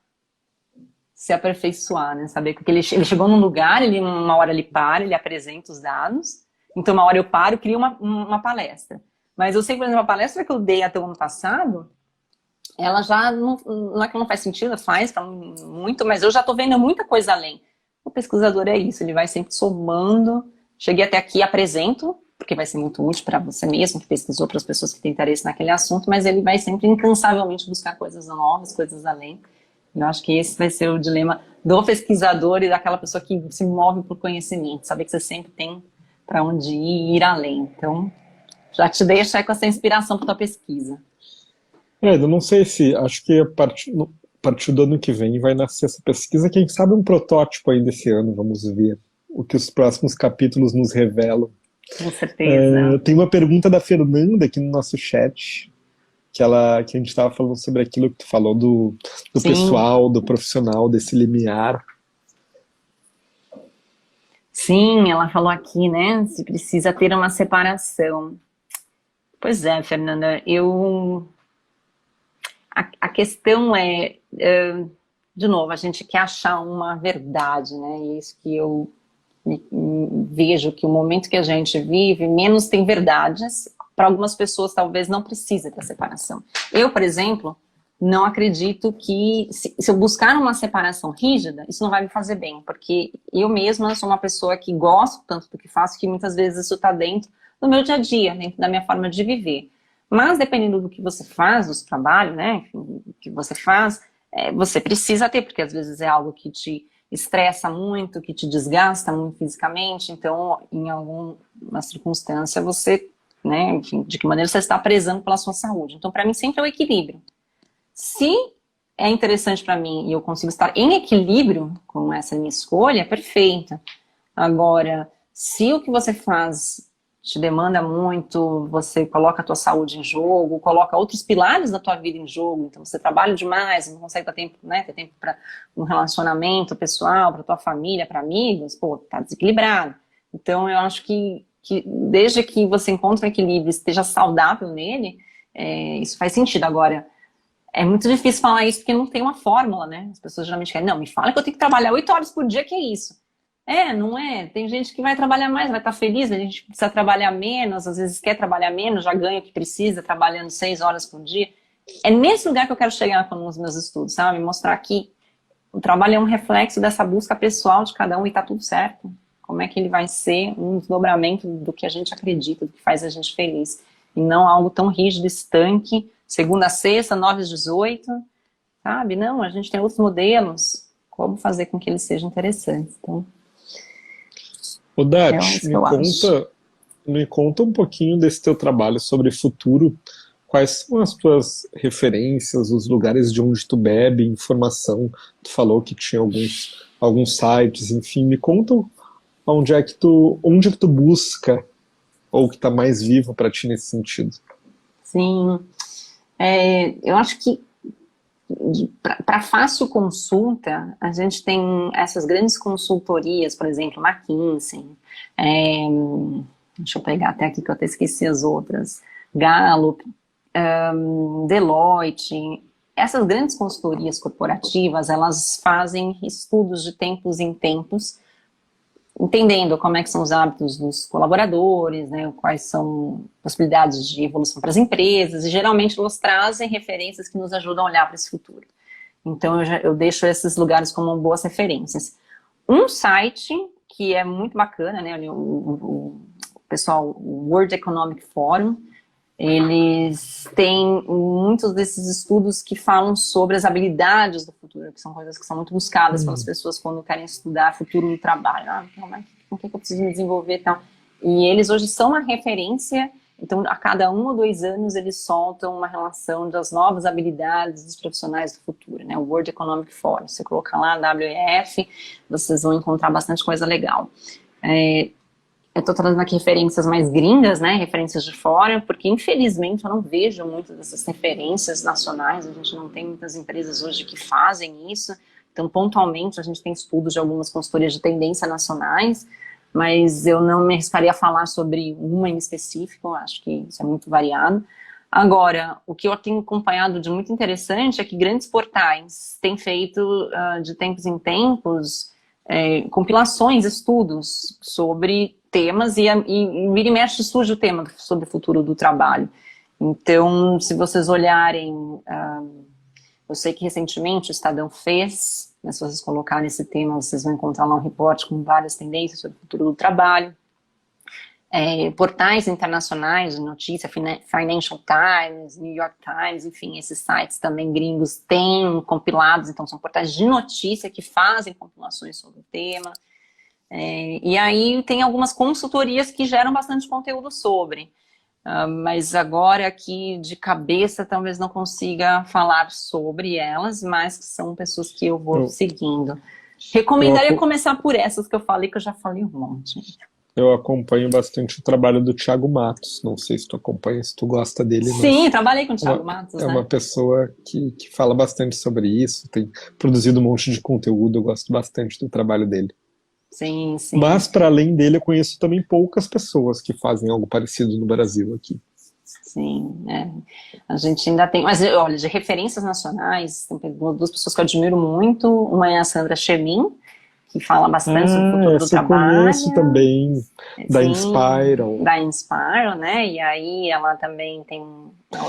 se aperfeiçoar, né? Saber que ele chegou num lugar, uma hora ele para, ele apresenta os dados, então uma hora eu paro e crio uma palestra. Mas eu sei, por exemplo, a palestra que eu dei até o ano passado, ela já não é que não faz sentido, faz muito, mas eu já estou vendo muita coisa além. O pesquisador é isso, ele vai sempre somando. Cheguei até aqui, apresento, porque vai ser muito útil para você mesmo, que pesquisou, para as pessoas que têm interesse naquele assunto, mas ele vai sempre incansavelmente buscar coisas novas, coisas além. Eu acho que esse vai ser o dilema do pesquisador e daquela pessoa que se move por conhecimento, saber que você sempre tem para onde ir e ir além. Então, já te deixo aí com essa inspiração para tua pesquisa. Eu não sei se, acho que a partir do ano que vem vai nascer essa pesquisa, quem sabe um protótipo ainda esse ano, vamos ver o que os próximos capítulos nos revelam. Com certeza. Tem uma pergunta da Fernanda aqui no nosso chat, que a gente estava falando sobre aquilo que tu falou do Sim, pessoal, do profissional, desse limiar. sim, ela falou aqui, né? Se precisa ter uma separação. Pois é, Fernanda, a questão de novo, a gente quer achar uma verdade, né? E isso que eu vejo que o momento que a gente vive, menos tem verdades. Para algumas pessoas, talvez não precise da separação. Eu, por exemplo, não acredito que, se eu buscar uma separação rígida, isso não vai me fazer bem, porque eu mesma sou uma pessoa que gosto tanto do que faço, que muitas vezes isso está dentro do meu dia a dia, dentro da minha forma de viver. Mas, dependendo do que você faz, do trabalho, né, enfim, do que você faz, você precisa ter, porque às vezes é algo que te estressa muito, que te desgasta muito fisicamente, então, em alguma circunstância, você, né, enfim, de que maneira você está prezando pela sua saúde. Então, para mim, sempre é o equilíbrio. Se é interessante para mim e eu consigo estar em equilíbrio com essa minha escolha, é perfeita. Agora, se o que você faz te demanda muito, você coloca a tua saúde em jogo, coloca outros pilares da tua vida em jogo, então você trabalha demais, não consegue ter tempo, né, ter tempo para um relacionamento pessoal, para tua família, para amigos, pô, tá desequilibrado. Então eu acho que desde que você encontre um equilíbrio e esteja saudável nele, isso faz sentido. Agora, é muito difícil falar isso porque não tem uma fórmula, né? As pessoas geralmente querem, não, me fala que eu tenho que trabalhar 8 horas por dia, que é isso? Não é? Tem gente que vai trabalhar mais, vai estar feliz, a gente precisa trabalhar menos, às vezes quer trabalhar menos, já ganha o que precisa, trabalhando 6 horas por dia. É nesse lugar que eu quero chegar com os meus estudos, sabe? Mostrar que o trabalho é um reflexo dessa busca pessoal de cada um e tá tudo certo. Como é que ele vai ser um desdobramento do que a gente acredita, do que faz a gente feliz. E não algo tão rígido, estanque, segunda a sexta, 9 às 18, sabe? Não, a gente tem outros modelos. Como fazer com que eles sejam interessantes. Então, Ô, é Dati, isso que eu acho. me conta um pouquinho desse teu trabalho sobre futuro. Quais são as tuas referências, os lugares de onde tu bebe informação? Tu falou que tinha alguns sites, enfim, me conta onde é que tu busca ou que está mais vivo para ti nesse sentido. Sim, eu acho que para fácil consulta, a gente tem essas grandes consultorias, por exemplo, McKinsey, é, deixa eu pegar até aqui que eu até esqueci as outras, Gallup, Deloitte, essas grandes consultorias corporativas, elas fazem estudos de tempos em tempos, entendendo como é que são os hábitos dos colaboradores, né, quais são possibilidades de evolução para as empresas, e geralmente elas trazem referências que nos ajudam a olhar para esse futuro. Então eu deixo esses lugares como boas referências. Um site que é muito bacana, né, o pessoal, o World Economic Forum, eles têm muitos desses estudos que falam sobre as habilidades do futuro, que são coisas que são muito buscadas pelas pessoas quando querem estudar futuro do trabalho. O que eu preciso me desenvolver e tal. E eles hoje são uma referência, então a cada 1 ou 2 anos eles soltam uma relação das novas habilidades dos profissionais do futuro, né? O World Economic Forum. Você colocar lá WEF, vocês vão encontrar bastante coisa legal. Eu estou trazendo aqui referências mais gringas, né, referências de fora, porque infelizmente eu não vejo muitas dessas referências nacionais, a gente não tem muitas empresas hoje que fazem isso, então pontualmente a gente tem estudos de algumas consultorias de tendência nacionais, mas eu não me arriscaria a falar sobre uma em específico, eu acho que isso é muito variado. Agora, o que eu tenho acompanhado de muito interessante é que grandes portais têm feito de tempos em tempos compilações, estudos sobre temas e vira e mexe surge o tema sobre o futuro do trabalho. Então, se vocês olharem, eu sei que recentemente o Estadão fez, mas se vocês colocarem esse tema, vocês vão encontrar lá um reporte com várias tendências sobre o futuro do trabalho. Portais internacionais de notícia, Financial Times, New York Times, enfim, esses sites também gringos têm compilados, então são portais de notícia que fazem compilações sobre o tema. E aí tem algumas consultorias que geram bastante conteúdo sobre. Mas agora aqui de cabeça talvez não consiga falar sobre elas, mas que são pessoas que eu vou seguindo. Recomendaria começar por essas que eu falei, que eu já falei um monte. Eu acompanho bastante o trabalho do Thiago Matos, não sei se tu acompanha, se tu gosta dele. Sim, trabalhei com o Thiago Matos, né? É uma pessoa que fala bastante sobre isso, tem produzido um monte de conteúdo, eu gosto bastante do trabalho dele. Sim, sim. Mas, para além dele, eu conheço também poucas pessoas que fazem algo parecido no Brasil aqui. Sim, a gente ainda tem... Mas, olha, de referências nacionais, tem duas pessoas que eu admiro muito. Uma é a Sandra Chemin, que fala bastante sobre o futuro do trabalho. Eu conheço também, da Inspiral. Da Inspiral, né? E aí ela também tem...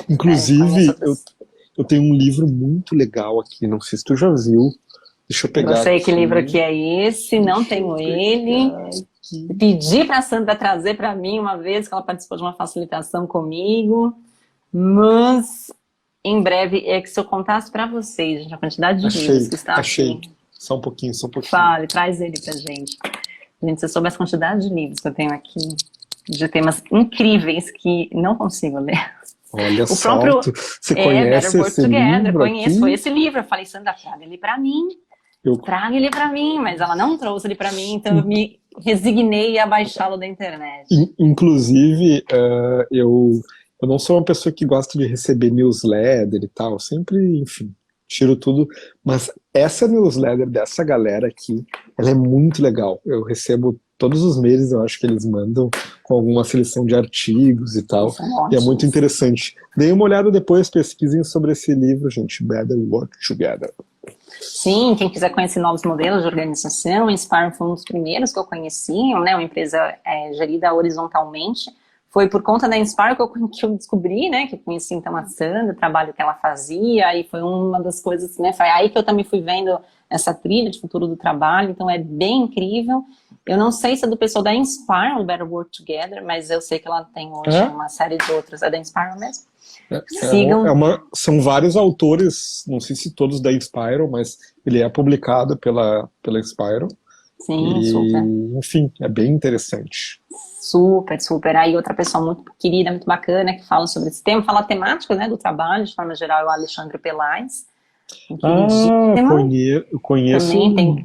Inclusive, eu tenho um livro muito legal aqui, não sei se tu já viu. Deixa eu pegar. Eu sei que livro que é esse, não tenho ele. Pedi para a Sandra trazer para mim uma vez, que ela participou de uma facilitação comigo, mas em breve, que se eu contasse para vocês, gente, a quantidade de livros que está aqui. Só um pouquinho. Fale, traz ele pra gente. Gente, se eu soubesse a quantidade de livros que eu tenho aqui, de temas incríveis que não consigo ler. Olha só, você conhece esse livro Conheço, aqui? foi esse livro. Eu falei, Sandra, traga ele para mim. Traga ele para mim, mas ela não trouxe ele para mim, então eu me resignei a baixá-lo da internet. Inclusive, eu não sou uma pessoa que gosta de receber newsletter e tal, sempre, enfim, tiro tudo, mas essa newsletter dessa galera aqui, ela é muito legal. Eu recebo todos os meses, eu acho que eles mandam com alguma seleção de artigos e tal, e é muito interessante. Deem uma olhada depois, pesquisem sobre esse livro, gente, Better Work Together. Sim, quem quiser conhecer novos modelos de organização, Inspire foi um dos primeiros que eu conheci, né, uma empresa gerida horizontalmente. Foi por conta da Inspire que eu descobri, né, que eu conheci então a Sandra, o trabalho que ela fazia, e foi uma das coisas, né, foi aí que eu também fui vendo essa trilha de futuro do trabalho, então é bem incrível. Eu não sei se é do pessoal da Inspire, o Better Work Together, mas eu sei que ela tem hoje uma série de outras. É da Inspire mesmo? Sigam. São vários autores, não sei se todos da Inspire, mas ele é publicado pela Inspire. Sim, super. Enfim, é bem interessante. Super, super. Aí outra pessoa muito querida, muito bacana, que fala sobre esse tema, fala temática, né, do trabalho, de forma geral, é o Alexandre Pelais. Eu conheço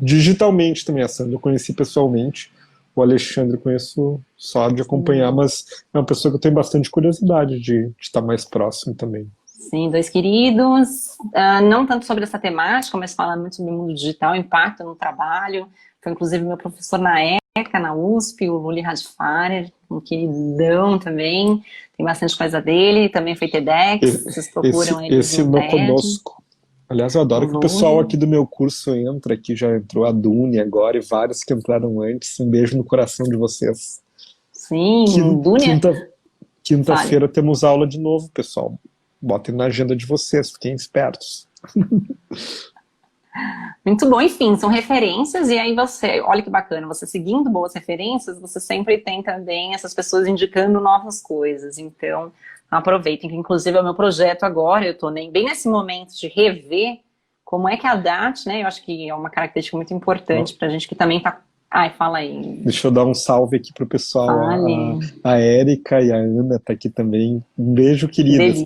digitalmente também a Sandra, eu conheci pessoalmente. O Alexandre conheço só de acompanhar, mas é uma pessoa que eu tenho bastante curiosidade de estar mais próximo também. Sim, dois queridos, não tanto sobre essa temática, mas fala muito sobre o mundo digital, impacto no trabalho. Foi inclusive meu professor na ECA, na USP, o Luli Radfarer, um queridão também, tem bastante coisa dele, também foi TEDx, vocês procuram ele no TED. Conosco. Aliás, eu adoro que o pessoal aqui do meu curso entra, aqui já entrou a Duni agora e vários que entraram antes. Um beijo no coração de vocês. Sim, Duni. Quinta-feira temos aula de novo, pessoal. Botem na agenda de vocês, fiquem espertos. Muito bom, enfim, são referências e aí você, olha que bacana, você seguindo boas referências, você sempre tem também essas pessoas indicando novas coisas, então aproveitem, que inclusive é o meu projeto agora, eu estou bem nesse momento de rever como é que a DAT, né, eu acho que é uma característica muito importante pra gente que também tá... Ai, fala aí. Deixa eu dar um salve aqui pro pessoal, a Érica e a Ana tá aqui também, um beijo, queridas,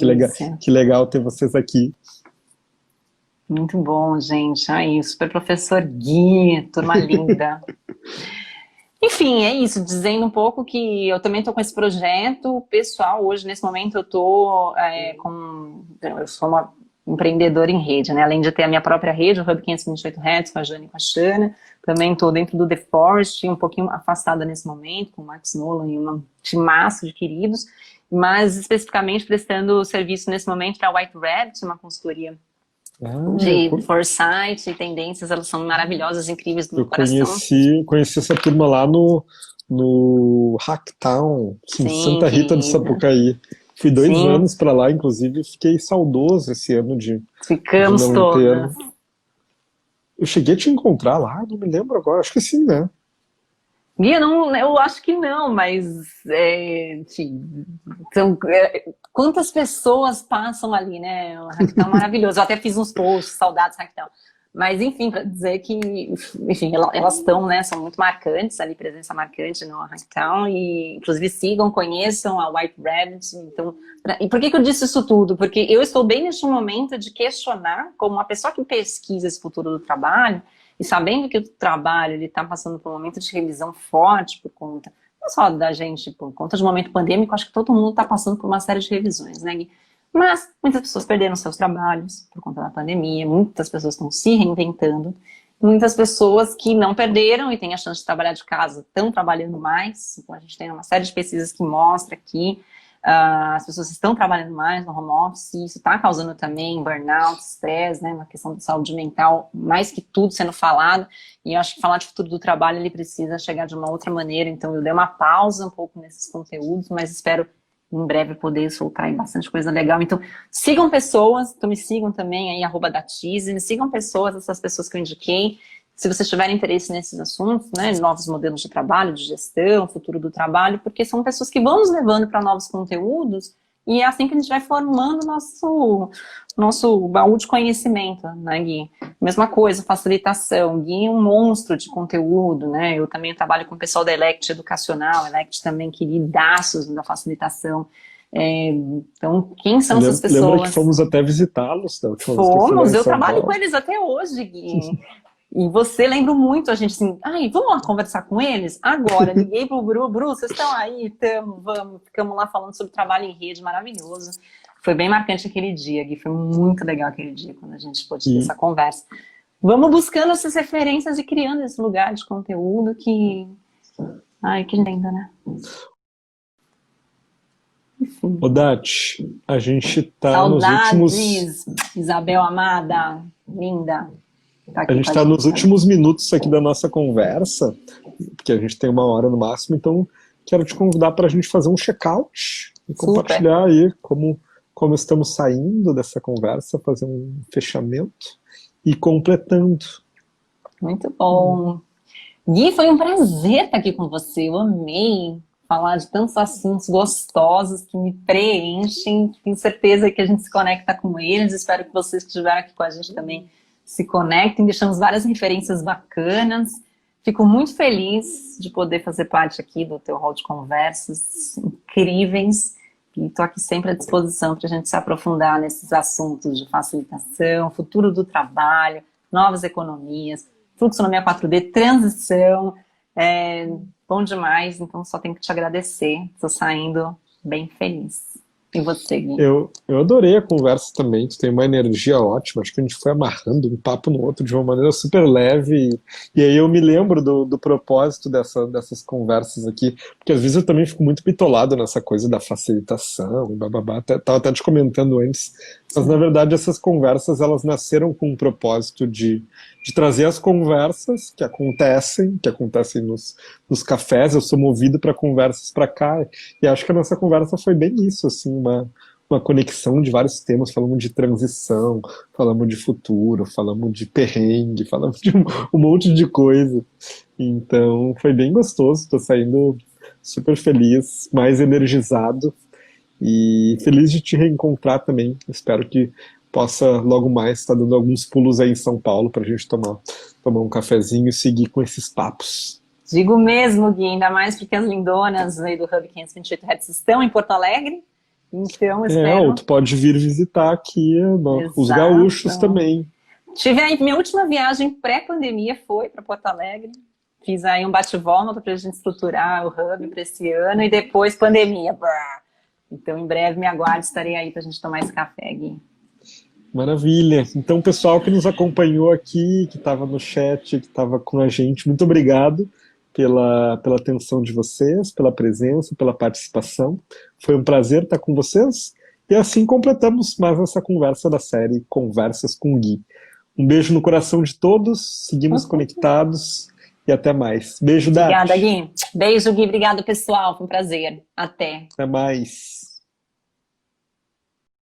que legal ter vocês aqui. Muito bom, gente. Aí, super professor Gui, turma linda. Enfim, é isso, dizendo um pouco que eu também estou com esse projeto pessoal. Hoje, nesse momento, eu estou eu sou uma empreendedora em rede, né? Além de ter a minha própria rede, o Hub 528 Hz, com a Jane e com a Xana. Também estou dentro do The Forest, um pouquinho afastada nesse momento, com o Max Nolan e um timaço de queridos. Mas, especificamente, prestando serviço nesse momento para a White Rabbit, uma consultoria de foresight e tendências, elas são maravilhosas, incríveis do meu coração. Eu conheci essa turma lá no Hacktown, em Santa Rita do Sapucaí. Fui dois Sim, anos para lá, inclusive, fiquei saudoso esse ano de ficamos não ter. todas. Eu cheguei a te encontrar lá, não me lembro agora, acho que sim, né? Guia, não, eu acho que não, mas enfim, quantas pessoas passam ali, né? O Ractal é maravilhoso. Eu até fiz uns posts, saudades Ractal. Mas, enfim, para dizer que, enfim, elas estão, né? São muito marcantes ali, presença marcante no Ractal. E, inclusive, sigam, conheçam a White Rabbit. Então, e por que que eu disse isso tudo? Porque eu estou bem neste momento de questionar, como uma pessoa que pesquisa esse futuro do trabalho, e sabendo que o trabalho ele está passando por um momento de revisão forte por conta, não só da gente, por conta de um momento pandêmico, acho que todo mundo está passando por uma série de revisões, né, Gui? Mas muitas pessoas perderam seus trabalhos por conta da pandemia, muitas pessoas estão se reinventando, muitas pessoas que não perderam e têm a chance de trabalhar de casa estão trabalhando mais. Então a gente tem uma série de pesquisas que mostra que as pessoas estão trabalhando mais no home office, isso está causando também burnout, estresse, né, na questão da saúde mental, mais que tudo sendo falado, e eu acho que falar de futuro do trabalho, ele precisa chegar de uma outra maneira, então eu dei uma pausa um pouco nesses conteúdos, mas espero em breve poder soltar aí bastante coisa legal. Então, sigam pessoas, então me sigam também aí, @datize, me sigam pessoas, essas pessoas que eu indiquei. Se vocês tiverem interesse nesses assuntos, né, novos modelos de trabalho, de gestão, futuro do trabalho, porque são pessoas que vão nos levando para novos conteúdos e é assim que a gente vai formando nosso baú de conhecimento, né, Gui? Mesma coisa, facilitação. Gui é um monstro de conteúdo, né? Eu também trabalho com o pessoal da Elect Educacional, Elect também queridaços da facilitação. Então, quem são essas Lembra que pessoas? fomos até visitá-los da última vez que eu fui lá Fomos, em eu São trabalho com Paulo. eles até hoje, Gui. E você, lembro muito a gente assim, ai, vamos lá conversar com eles? Agora, liguei pro Bru, vocês estão aí? Tamo, vamos. Ficamos lá falando sobre trabalho em rede, maravilhoso. Foi bem marcante aquele dia, Gui, foi muito legal aquele dia, quando a gente pôde ter E essa conversa. Vamos buscando essas referências e criando esse lugar de conteúdo que... Ai, que lindo, né? Enfim. Odete, a gente tá nos últimos, Saudades, Isabel amada, linda, tá a aqui com gente a tá nos gente, né? últimos minutos aqui da nossa conversa, porque a gente tem uma hora no máximo, então quero te convidar para a gente fazer um check-out e Super, compartilhar aí como estamos saindo dessa conversa, fazer um fechamento e completando. muito bom. Gui, foi um prazer estar aqui com você. Eu amei falar de tantos assuntos gostosos que me preenchem. Tenho certeza que a gente se conecta com eles. Espero que vocês que estiveram aqui com a gente também se conectem. Deixamos várias referências bacanas. Fico muito feliz de poder fazer parte aqui do teu hall de conversas incríveis. E estou aqui sempre à disposição para a gente se aprofundar nesses assuntos de facilitação, futuro do trabalho, novas economias, fluxonomia 4D, transição, bom demais, então só tenho que te agradecer, estou saindo bem feliz. E você, Gui? Eu adorei a conversa também, tu tem uma energia ótima, acho que a gente foi amarrando um papo no outro de uma maneira super leve, e aí eu me lembro do propósito dessas conversas aqui, porque às vezes eu também fico muito bitolado nessa coisa da facilitação, e bababá, estava até te comentando antes, mas na Sim. verdade essas conversas elas nasceram com o propósito de trazer as conversas que acontecem nos cafés, eu sou movido para conversas para cá, e acho que a nossa conversa foi bem isso, assim, uma conexão de vários temas. Falamos de transição, falamos de futuro, falamos de perrengue, falamos de um monte de coisa. Então foi bem gostoso, estou saindo super feliz, mais energizado e feliz de te reencontrar também. Espero que possa logo mais estar dando alguns pulos aí em São Paulo para a gente tomar um cafezinho e seguir com esses papos. Digo mesmo, Gui, ainda mais porque as lindonas aí do Hub 528 Hz estão em Porto Alegre, então Ou espero. tu pode vir visitar aqui os gaúchos Exato. também. Tive aí, minha última viagem pré-pandemia foi para Porto Alegre. Fiz aí um bate-volta para a gente estruturar o Hub para esse ano e depois pandemia. Brá. Então, em breve, me aguarde, estarei aí para a gente tomar esse café, Gui. Maravilha. Então, pessoal que nos acompanhou aqui, que estava no chat, que estava com a gente, muito obrigado pela atenção de vocês, pela presença, pela participação. Foi um prazer estar com vocês. E assim completamos mais essa conversa da série Conversas com o Gui. Um beijo no coração de todos, seguimos conectados e até mais. Beijo, Obrigada, Dati. Gui. Beijo, Gui. Obrigada, pessoal. Foi um prazer. Até. Até mais.